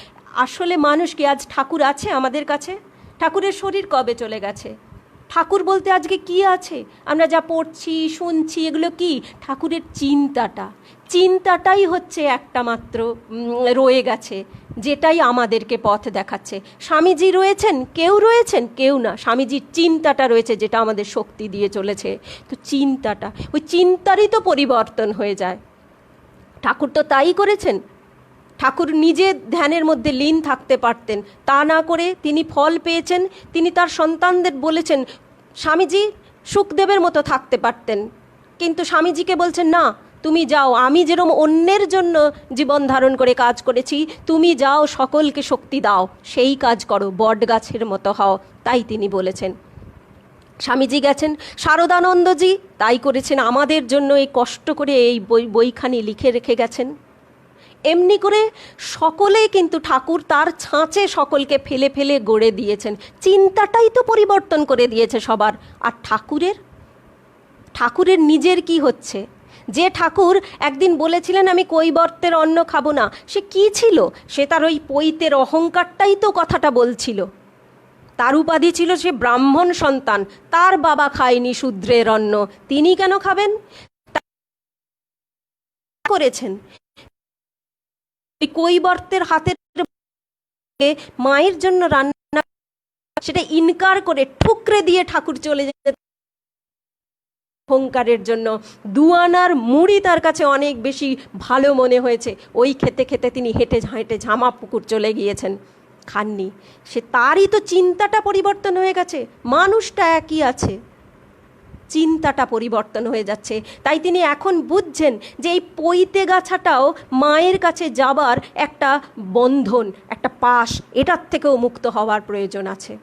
আসলে মানুষ কি, আজ ঠাকুর আছে আমাদের কাছে? ঠাকুরের শরীর কবে চলে গেছে? ঠাকুর বলতে আজকে কি আছে? আমরা যা পড়ছি, শুনছি, এগুলো কি? ঠাকুরের চিন্তাটা। চিন্তাটাই হচ্ছে একটা মাত্র রয়ে গেছে, যেটাই আমাদেরকে পথ দেখাচ্ছে। স্বামীজি রয়েছেন? কেউ রয়েছেন? কেউ না। স্বামীজির চিন্তাটা রয়েছে, যেটা আমাদের শক্তি দিয়ে চলেছে। তো চিন্তাটা, ওই চিন্তারই তো পরিবর্তন হয়ে যায়। ঠাকুর তো তাই করেছেন। ঠাকুর নিজে ধ্যানের মধ্যে লীন থাকতে পারতেন, তা না করে তিনি ফল পেয়েছেন। তিনি তার সন্তানদের বলেছেন, স্বামীজি সুখদেবের মতো থাকতে পারতেন, কিন্তু স্বামীজিকে বলছেন, না তুমি যাও, আমি যেরকম অন্যের জন্য জীবন ধারণ করে কাজ করেছি, তুমি যাও, সকলকে শক্তি দাও, সেই কাজ করো, বট গাছের মতো হও। তাই তিনি বলেছেন। স্বামীজি গেছেন, শারদানন্দজি তাই করেছেন, আমাদের জন্য এই কষ্ট করে এই বইখানি লিখে রেখে গেছেন। এমনি করে সকলেই কিন্তু ঠাকুর তার ছাঁচে সকলকে ফেলে ফেলে গড়ে দিয়েছেন। চিন্তাটাই তো পরিবর্তন করে দিয়েছে সবার। আর ঠাকুরের নিজের কি হচ্ছে? যে ঠাকুর একদিন বলেছিলেন আমি কৈবর্তের অন্ন খাবো না, সে কি ছিল? সে তার ওই পৈতের অহংকারটাই তো কথাটা বলছিল। তার উপাধি ছিল সে ব্রাহ্মণ সন্তান, তার বাবা খায়নি শূদ্রের অন্ন, তিনি কেন খাবেন? করেছেন কৈবর্তের হাতের মায়ের জন্য রান্না, সেটা ইনকার করে ঠুকরে দিয়ে ঠাকুর চলে যেতে। অহংকারের জন্য দুয়ানার মুড়ি তার কাছে অনেক বেশি ভালো মনে হয়েছে, ওই খেতে খেতে তিনি হেঁটে হেঁটে ঝামা পুকুর চলে গিয়েছেন, খাননি। সে তারই তো চিন্তাটা পরিবর্তন হয়ে গেছে। মানুষটা একই আছে, চিন্তাটা পরিবর্তন হয়ে যাচ্ছে। তাই তিনি এখন বুঝছেন যে এই পৈতে গাছাটাও মায়ের কাছে যাবার একটা বন্ধন, একটা পাশ, এটার থেকেও মুক্ত হওয়ার প্রয়োজন আছে।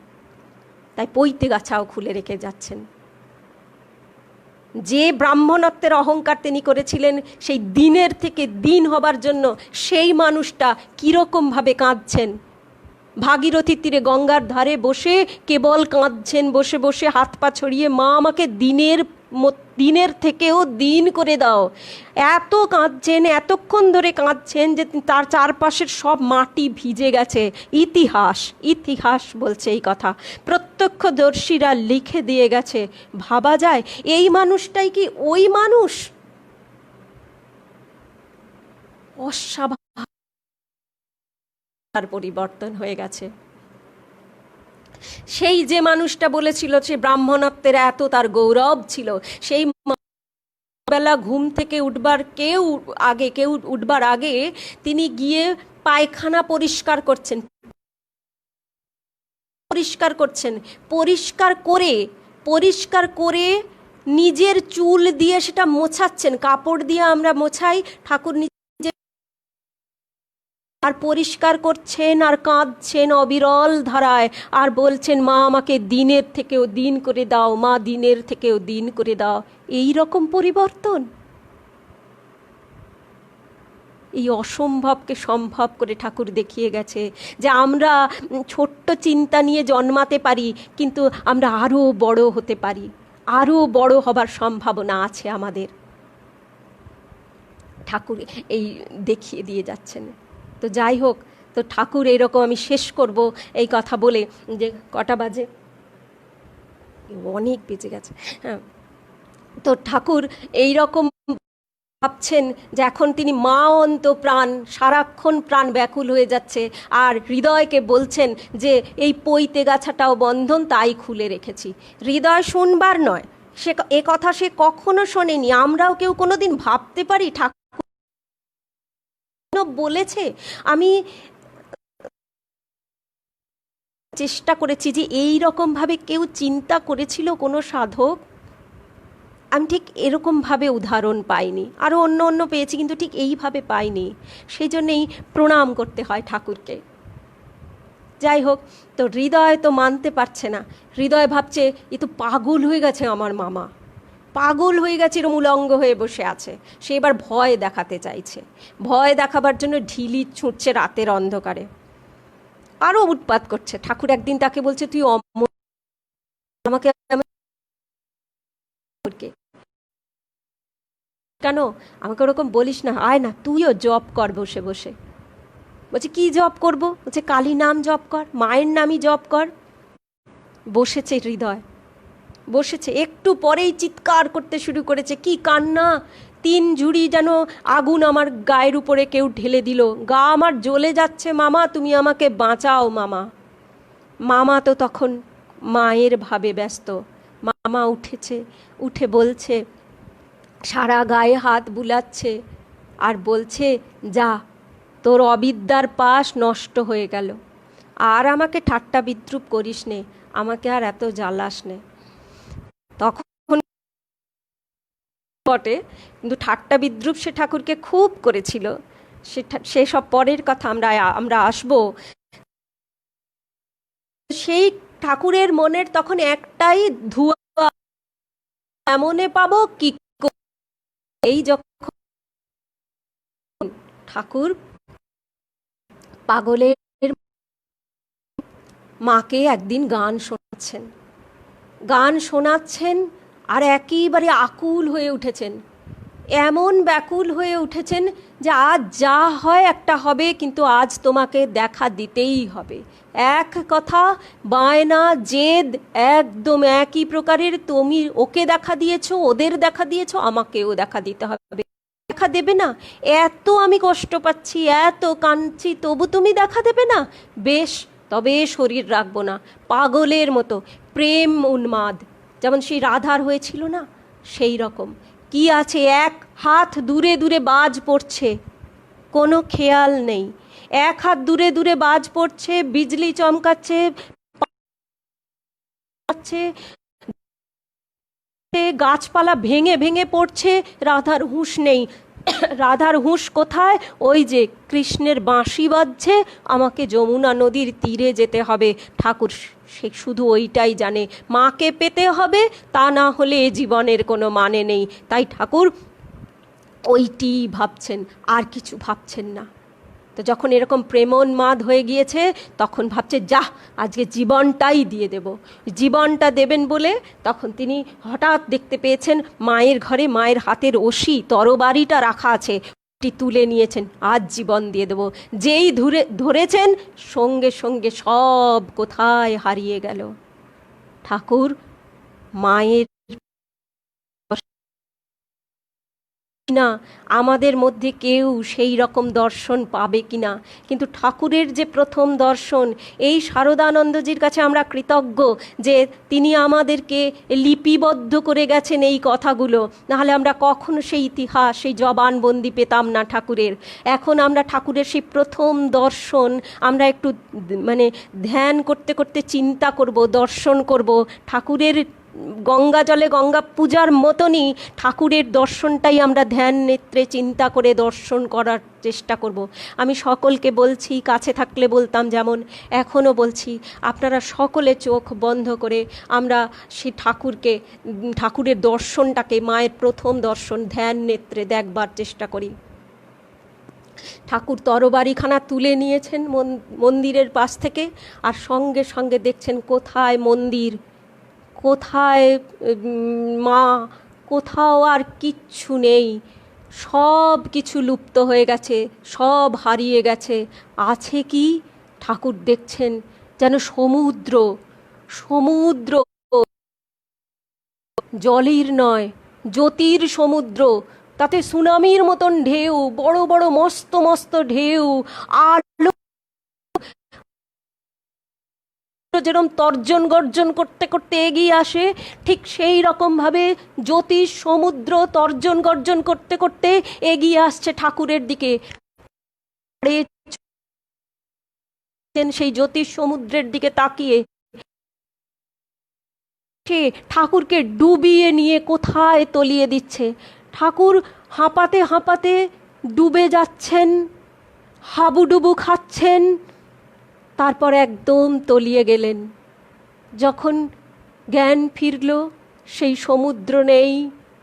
তাই পৈতে গাছাও খুলে রেখে যাচ্ছেন। যে ব্রাহ্মণত্বের অহংকার তিনি করেছিলেন, সেই দিনের থেকে দিন হবার জন্য সেই মানুষটা কীরকমভাবে কাঁদছেন। ভাগীরথীর তীরে গঙ্গার ধারে বসে কেবল কাঁদছেন, বসে বসে হাত পা ছড়িয়ে, মা আমাকে দিনের থেকেও দিন করে দাও। এত কাঁদছেন, এতক্ষণ ধরে কাঁদছেন যে তার চারপাশের সব মাটি ভিজে গেছে। ইতিহাস বলছে এই কথা, প্রত্যক্ষদর্শীরা লিখে দিয়ে গেছে। ভাবা যায় এই মানুষটাই কি ওই মানুষ? অস্বাভাবিক পরিবর্তন হয়ে গেছে। সেই যে মানুষটা বলেছিল সে ব্রাহ্মণত্বের এত তার গৌরব ছিল, সেই বেলা ঘুম থেকে উঠবার আগে তিনি গিয়ে পায়খানা পরিষ্কার করছেন, পরিষ্কার করে নিজের চুল দিয়ে সেটা মোছাচ্ছেন। কাপড় দিয়ে আমরা মোছাই, ঠাকুর আর পরিষ্কার করছেন আর কাঁদছেন অবিরল ধারায়, আর বলছেন মা আমাকে দিনের থেকেও দিন করে দাও, মা দিনের থেকেও দিন করে দাও। এই রকম পরিবর্তন, এই অসম্ভবকে সম্ভব করে ঠাকুর দেখিয়ে গেছে যে আমরা ছোট্ট চিন্তা নিয়ে জন্মাতে পারি, কিন্তু আমরা আরও বড় হতে পারি, আরও বড় হবার সম্ভাবনা আছে আমাদের। ঠাকুর এই দেখিয়ে দিয়ে যাচ্ছেন। তো যাই হোক, তো ঠাকুর এইরকম, আমি শেষ করব এই কথা বলে যে কটা বাজে, অনেক বেজে গেছে। হ্যাঁ, তো ঠাকুর এই রকম ভাবছেন যে এখন তিনি মা অন্ত প্রাণ, সারাক্ষণ প্রাণ ব্যাকুল হয়ে যাচ্ছে, আর হৃদয়কে বলছেন যে এই পৈতে গাছাটাও বন্ধন, তাই খুলে রেখেছি। হৃদয় শুনবার নয়, সে এ কথা সে কখনো শোনেনি। আমরাও কেউ কোনোদিন ভাবতে পারি ঠাকুর বলেছে? আমি চেষ্টা করেছি যে এই রকমভাবে কেউ চিন্তা করেছিল কোনো সাধক, আমি ঠিক এরকমভাবে উদাহরণ পাইনি। আরও অন্য অন্য পেয়েছি, কিন্তু ঠিক এইভাবে পাইনি। সেই জন্যেই প্রণাম করতে হয় ঠাকুরকে। যাই হোক, তো হৃদয় তো মানতে পারছে না। হৃদয় ভাবছে এ তো পাগল হয়ে গেছে, আমার মামা পাগল হয়ে গেছে, এরম উলঙ্গ হয়ে বসে আছে। সে এবার ভয় দেখাতে চাইছে, ভয় দেখাবার জন্য ঢিলি ছুঁড়ছে রাতের অন্ধকারে, আরও উৎপাত করছে। ঠাকুর একদিন তাকে বলছে তুই আমাকে কেন আমাকে ওরকম বলিস না, আয় না তুইও জপ কর বসে বসে। বলছে কি জপ করব? বলছে কালী নাম জপ কর, মায়ের নামই জপ কর। বসেছে হৃদয়, বসেছে, একটু পরেই চিৎকার করতে শুরু করেছে। কি কান্না! 3 ঝুড়ি যেন আগুন আমার গায়ের উপরে কেউ ঢেলে দিল। গা আমার জ্বলে যাচ্ছে, মামা তুমি আমাকে বাঁচাও মামা। মামা তো তখন মায়ের ভাবে ব্যস্ত। মামা উঠেছে, উঠে বলছে, সারা গায়ে হাত বুলাচ্ছে আর বলছে যা, তোর অবিদ্যার পাশ নষ্ট হয়ে গেল, আর আমাকে ঠাট্টা বিদ্রুপ করিস নে, আমাকে আর এত জ্বালাস নে। তখন বটে, কিন্তু ঠাট্টা বিদ্রুপ সে ঠাকুরকে খুব করেছিল। সে সব পরের কথা, আমরা আসবো। সেই ঠাকুরের মনের তখন একটাই ধোঁয়া, এমনে পাবো কি। এই যখন ঠাকুর পাগলের মাকে একদিন গান শোনাচ্ছেন, আর একেবারে আকুল হয়ে উঠেছেন, এমন ব্যাকুল হয়ে উঠেছেন যে আজ যা হয় একটা হবে, কিন্তু আজ তোমাকে দেখা দিতেই হবে। এক কথা, বায়না, জেদ একদম একই প্রকারের। তুমি ওকে দেখা দিয়েছো, ওদের দেখা দিয়েছো, আমাকেও দেখা দিতে হবে। দেখা দেবে না? এত আমি কষ্ট পাচ্ছি, এত কাঁদছি, তবু তুমি দেখা দেবে না? বেশ, তবে শরীর রাখবো না। পাগলের মতো প্রেম উন্মাদ, যেমন সেই রাধার হয়েছিল না, সেই রকম। কি আছে, এক হাত দূরে দূরে বাজ পড়ছে, কোনো খেয়াল নেই। এক হাত দূরে দূরে বাজ পড়ছে, বিজলি চমকাচ্ছে, গাছপালা ভেঙে ভেঙে পড়ছে, রাধার হুঁশ নেই। রাধার হুঁশ কোথায়? ওই যে কৃষ্ণের বাঁশি বাজছে, আমাকে যমুনা নদীর তীরে যেতে হবে। ঠাকুর সে শুধু ওইটাই জানে, মাকে পেতে হবে, তা না হলে এ জীবনের কোনো মানে নেই। তাই ঠাকুর ওইটি ভাবছেন, আর কিছু ভাবছেন না। তো যখন এরকম প্রেমোন্মাদ হয়ে গিয়েছে, তখন ভাবছে যা, আজকে জীবনটাই দিয়ে দেব। জীবনটা দেবেন বলে তখন তিনি হঠাৎ দেখতে পেয়েছেন মায়ের ঘরে মায়ের হাতের অসি তরবারিটা রাখা আছে, ওটি তুলে নিয়েছেন, আজ জীবন দিয়ে দেব। যেই ধরেছেন, সঙ্গে সঙ্গে সব কোথায় হারিয়ে গেল। ঠাকুর মায়ের না, আমাদের মধ্যে কেউ সেই রকম দর্শন পাবে কিনা, কিন্তু ঠাকুরের যে প্রথম দর্শন, এই শারদানন্দজির কাছে আমরা কৃতজ্ঞ যে তিনি আমাদেরকে লিপিবদ্ধ করে গেছেন এই কথাগুলো। নাহলে আমরা কখনো সেই ইতিহাস, সেই জবানবন্দি পেতাম না ঠাকুরের। এখন আমরা ঠাকুরের সেই প্রথম দর্শন আমরা একটু ধ্যান করতে করতে চিন্তা করব, দর্শন করব। ঠাকুরের গঙ্গা জলে গঙ্গা পূজার মতনই ঠাকুরের দর্শনটাই আমরা ধ্যান নেত্রে চিন্তা করে দর্শন করার চেষ্টা করব। আমি সকলকে বলছি, কাছে থাকলে বলতাম যেমন, এখনও বলছি, আপনারা সকলে চোখ বন্ধ করে আমরা সেই ঠাকুরের দর্শনটাকে, মায়ের প্রথম দর্শন ধ্যান নেত্রে দেখবার চেষ্টা করি। ঠাকুর তরবারিখানা তুলে নিয়েছেন মন্দিরের পাশ থেকে, আর সঙ্গে সঙ্গে দেখছেন কোথায় মন্দির, কোথায় মা, কোথাও আর কিচ্ছু নেই, সব কিছু লুপ্ত হয়ে গেছে, সব হারিয়ে গেছে। আছে কি? ঠাকুর দেখছেন যেন সমুদ্র, সমুদ্র জলের নয়, জ্যোতির সমুদ্র, তাতে সুনামির মতন ঢেউ, বড় বড় মস্ত মস্ত ঢেউ, আলো যেরকম তর্জন গর্জন করতে করতে এগিয়ে আসে, ঠিক সেই রকমভাবে জ্যোতিষ সমুদ্র তর্জন গর্জন করতে করতে এগিয়ে আসছে ঠাকুরের দিকে। সেই জ্যোতিষ সমুদ্রের দিকে তাকিয়ে সে ঠাকুরকে ডুবিয়ে নিয়ে কোথায় তলিয়ে দিচ্ছে। ঠাকুর হাঁপাতে হাঁপাতে ডুবে যাচ্ছেন, হাবুডুবু খাচ্ছেন, তারপর একদম তলিয়ে গেলেন। যখন জ্ঞান ফিরল, সেই সমুদ্র নেই,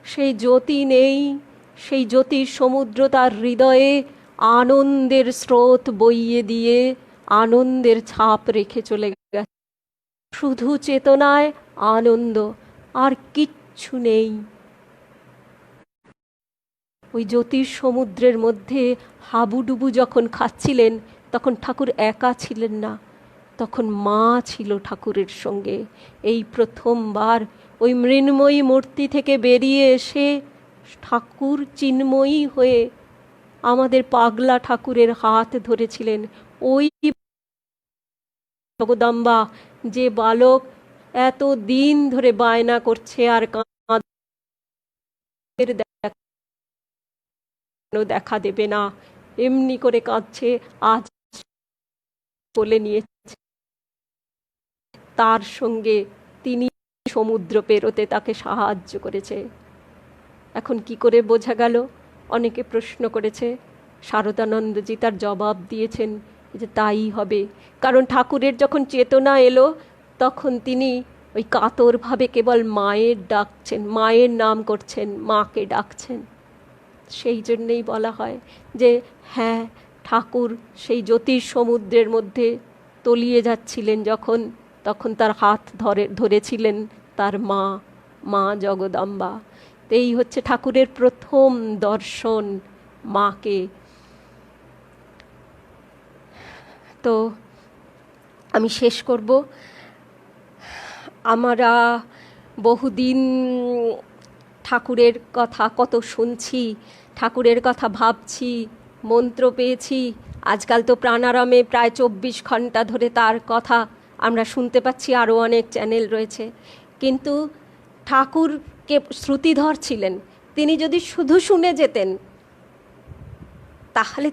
সেই জ্যোতি নেই, সেই জ্যোতির সমুদ্র তার হৃদয়ে আনন্দের স্রোত বইয়ে দিয়ে আনন্দের ছাপ রেখে চলে গেছে। শুধু চেতনায় আনন্দ, আর কিচ্ছু নেই। ওই জ্যোতির সমুদ্রের মধ্যে হাবুডুবু যখন খাচ্ছিলেন, তখন ঠাকুর একা ছিলেন না, তখন মা ছিল ঠাকুরের সঙ্গে। এই প্রথমবার ওই মৃন্ময়ী মূর্তি থেকে বেরিয়ে এসে ঠাকুর চিন্ময়ী হয়ে আমাদের পাগলা ঠাকুরের হাত ধরেছিলেন। ওই জগদম্বা, যে বালক এত দিন ধরে বায়না করছে আর দেখা দেবে না, এমনি করে কাঁদছে, আজ বলে নিয়েছে তার সঙ্গে তিনি সমুদ্র পেরোতে তাকে সাহায্য করেছে। এখন কি করে বোঝা গেল? অনেকে প্রশ্ন করেছে, শারদানন্দজি তার জবাব দিয়েছেন যে তাই হবে। কারণ ঠাকুরের যখন চেতনা এলো, তখন তিনি ওই কাতরভাবে কেবল মায়ের ডাকছেন, মায়ের নাম করছেন, মাকে ডাকছেন। সেই জন্যেই বলা হয় যে হ্যাঁ, ঠাকুর সেই জ্যোতির সমুদ্রের মধ্যে তলিয়ে যাচ্ছিলেন যখন, তখন তার হাত ধরেছিলেন তার মা, মা জগদম্বা। এই হচ্ছে ঠাকুরের প্রথম দর্শন, মাকে। তো আমি শেষ করব। আমরা বহুদিন ঠাকুরের কথা কত শুনছি, ঠাকুরের কথা ভাবছি, মন্ত্র পেয়েছি। আজকাল তো প্রাণারামে প্রায় 24 ঘন্টা ধরে তার কথা আমরা শুনতে পাচ্ছি, আরও অনেক চ্যানেল রয়েছে। কিন্তু ঠাকুরকে শ্রুতিধর ছিলেন, তিনি যদি শুধু শুনে যেতেন তাহলে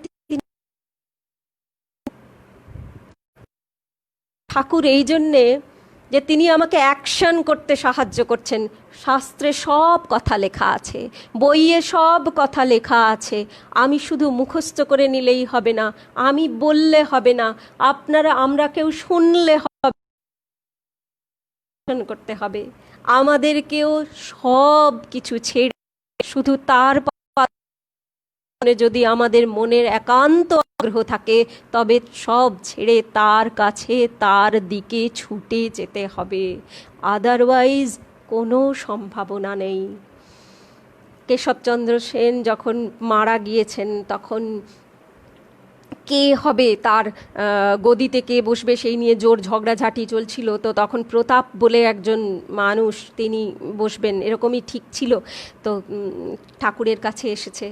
ঠাকুর এই জন্যে যে তিনি আমাকে অ্যাকশন করতে সাহায্য করছেন। শাস্ত্রে সব কথা লেখা আছে, বইয়ে সব কথা লেখা আছে। আমি শুধু মুখস্থ করে নিলেই হবে না, আমি বললে হবে না, আমরা কেউ শুনলে হবে, করতে হবে। আমাদেরকেও সব কিছু ছেড়ে শুধু তার যদি আমাদের মনের একান্ত আগ্রহ থাকে, তবে সব ছেড়ে তার কাছে, তার দিকে ছুটে যেতে হবে। আদারওয়াইজ কোনো সম্ভাবনা নেই। কেশবচন্দ্র সেন যখন মারা গিয়েছেন, তখন কে হবে তার গদিতে, কে বসবে সেই নিয়ে জোর ঝগড়াঝাটি চলছিল। তো তখন প্রতাপ বলে একজন মানুষ, তিনি বসবেন এরকমই ঠিক ছিল। তো ঠাকুরের কাছে এসেছে,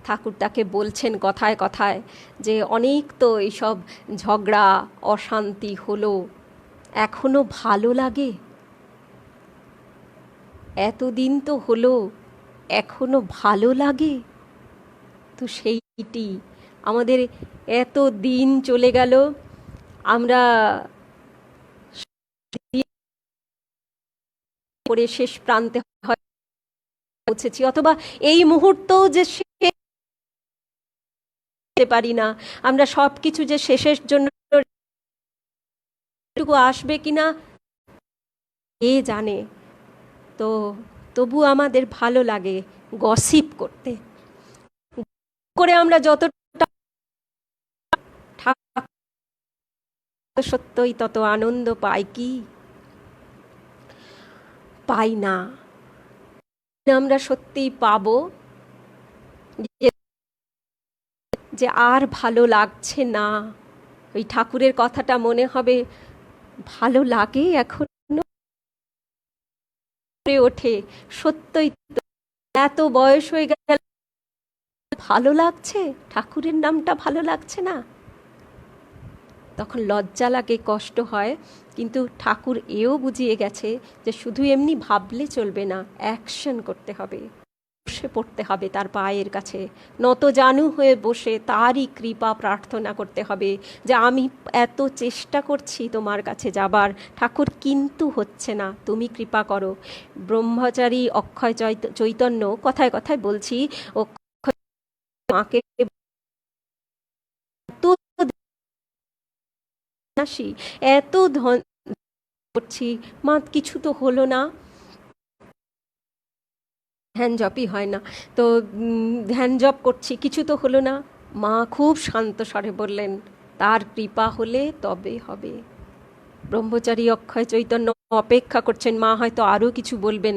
ঠাকুর তাকে বলছেন কথায় কথায় যে অনেক তো এইসব ঝগড়া অশান্তি হলো, এখনো ভালো লাগে? এতদিন তো হলো, এখনো ভালো লাগে? তো সেইটি আমাদের এত দিন চলে গেল, আমরা করে শেষ প্রান্তে পৌঁছেছি, অথবা এই মুহূর্ত যে পারি না, আমরা সব কিছু যে শেষের জন্য আসবে কিনা এ জানে। তো তবু আমাদের ভালো লাগে গসিপ করতে, করে আমরা যতটা সত্যই তত আনন্দ পাই কি পাই না। আমরা সত্যিই পাবো যে আর ভালো লাগছে না, ওই ঠাকুরের কথাটা মনে হবে, ভালো লাগে এখন ওঠে, সত্যই এত বয়স হয়ে গেল ভালো লাগছে, ঠাকুরের নামটা ভালো লাগছে না। তখন লজ্জা লাগে, কষ্ট হয়, কিন্তু ঠাকুর এও বুঝিয়ে গেছে যে শুধু এমনি ভাবলে চলবে না, অ্যাকশন করতে হবে, বসে পড়তে হবে তার পায়ের কাছে, নত জানু হয়ে বসে তারই কৃপা প্রার্থনা করতে হবে যে আমি এত চেষ্টা করছি তোমার কাছে যাবার ঠাকুর, কিন্তু হচ্ছে না, তুমি কৃপা করো। ব্রহ্মচারী অক্ষয় চৈতন্য কথায় কথায় বলছি, ও মাকে এত ধন করছি, মা কিছু তো হলো না, ধ্যান জপই হয় না, তো ধ্যান জপ করছি, কিছু তো হলো না। মা খুব শান্ত স্বরে বললেন, তার কৃপা হলে তবে হবে। ব্রহ্মচারী অক্ষয় চৈতন্য অপেক্ষা করছেন, মা হয়তো আরও কিছু বলবেন,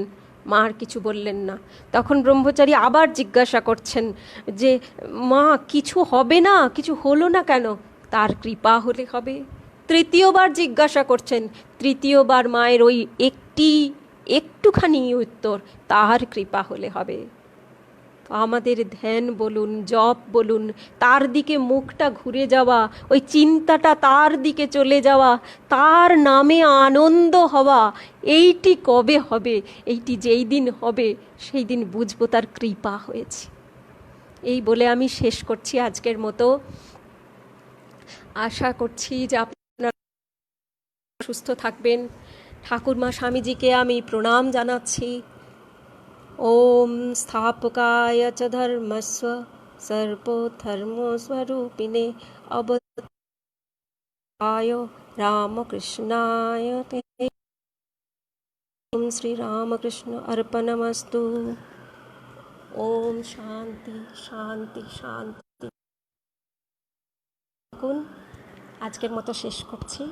মা আর কিছু বললেন না। তখন ব্রহ্মচারী আবার জিজ্ঞাসা করছেন যে মা কিছু হবে না, কিছু হলো না কেন? তার কৃপা হলে হবে। তৃতীয়বার জিজ্ঞাসা করছেন, তৃতীয়বার মায়ের ওই একটুখানি উত্তর, তার কৃপা হলে হবে। আমাদের ধ্যান বলুন, জপ বলুন, তার দিকে মুখটা ঘুরে যাওয়া, ওই চিন্তাটা তার দিকে চলে যাওয়া, তার নামে আনন্দ হওয়া, এইটি কবে হবে? এইটি যেই দিন হবে সেই দিন বুঝবো তার কৃপা হয়েছে। এই বলে আমি শেষ করছি আজকের মতো। আশা করছি যে আপনারা সুস্থ থাকবেন। ঠাকুরমা স্বামীজিকে আমি প্রণাম জানাচ্ছি। ওম স্থাপকায় চ ধর্মস্ব সর্বধর্মস্বরূপিণে অবতারায় রামকৃষ্ণায় তে। ওম শ্রী রামকৃষ্ণ অর্পণমস্তু। ওম শান্তি শান্তি শান্তি। আজকের মতো শেষ করছি।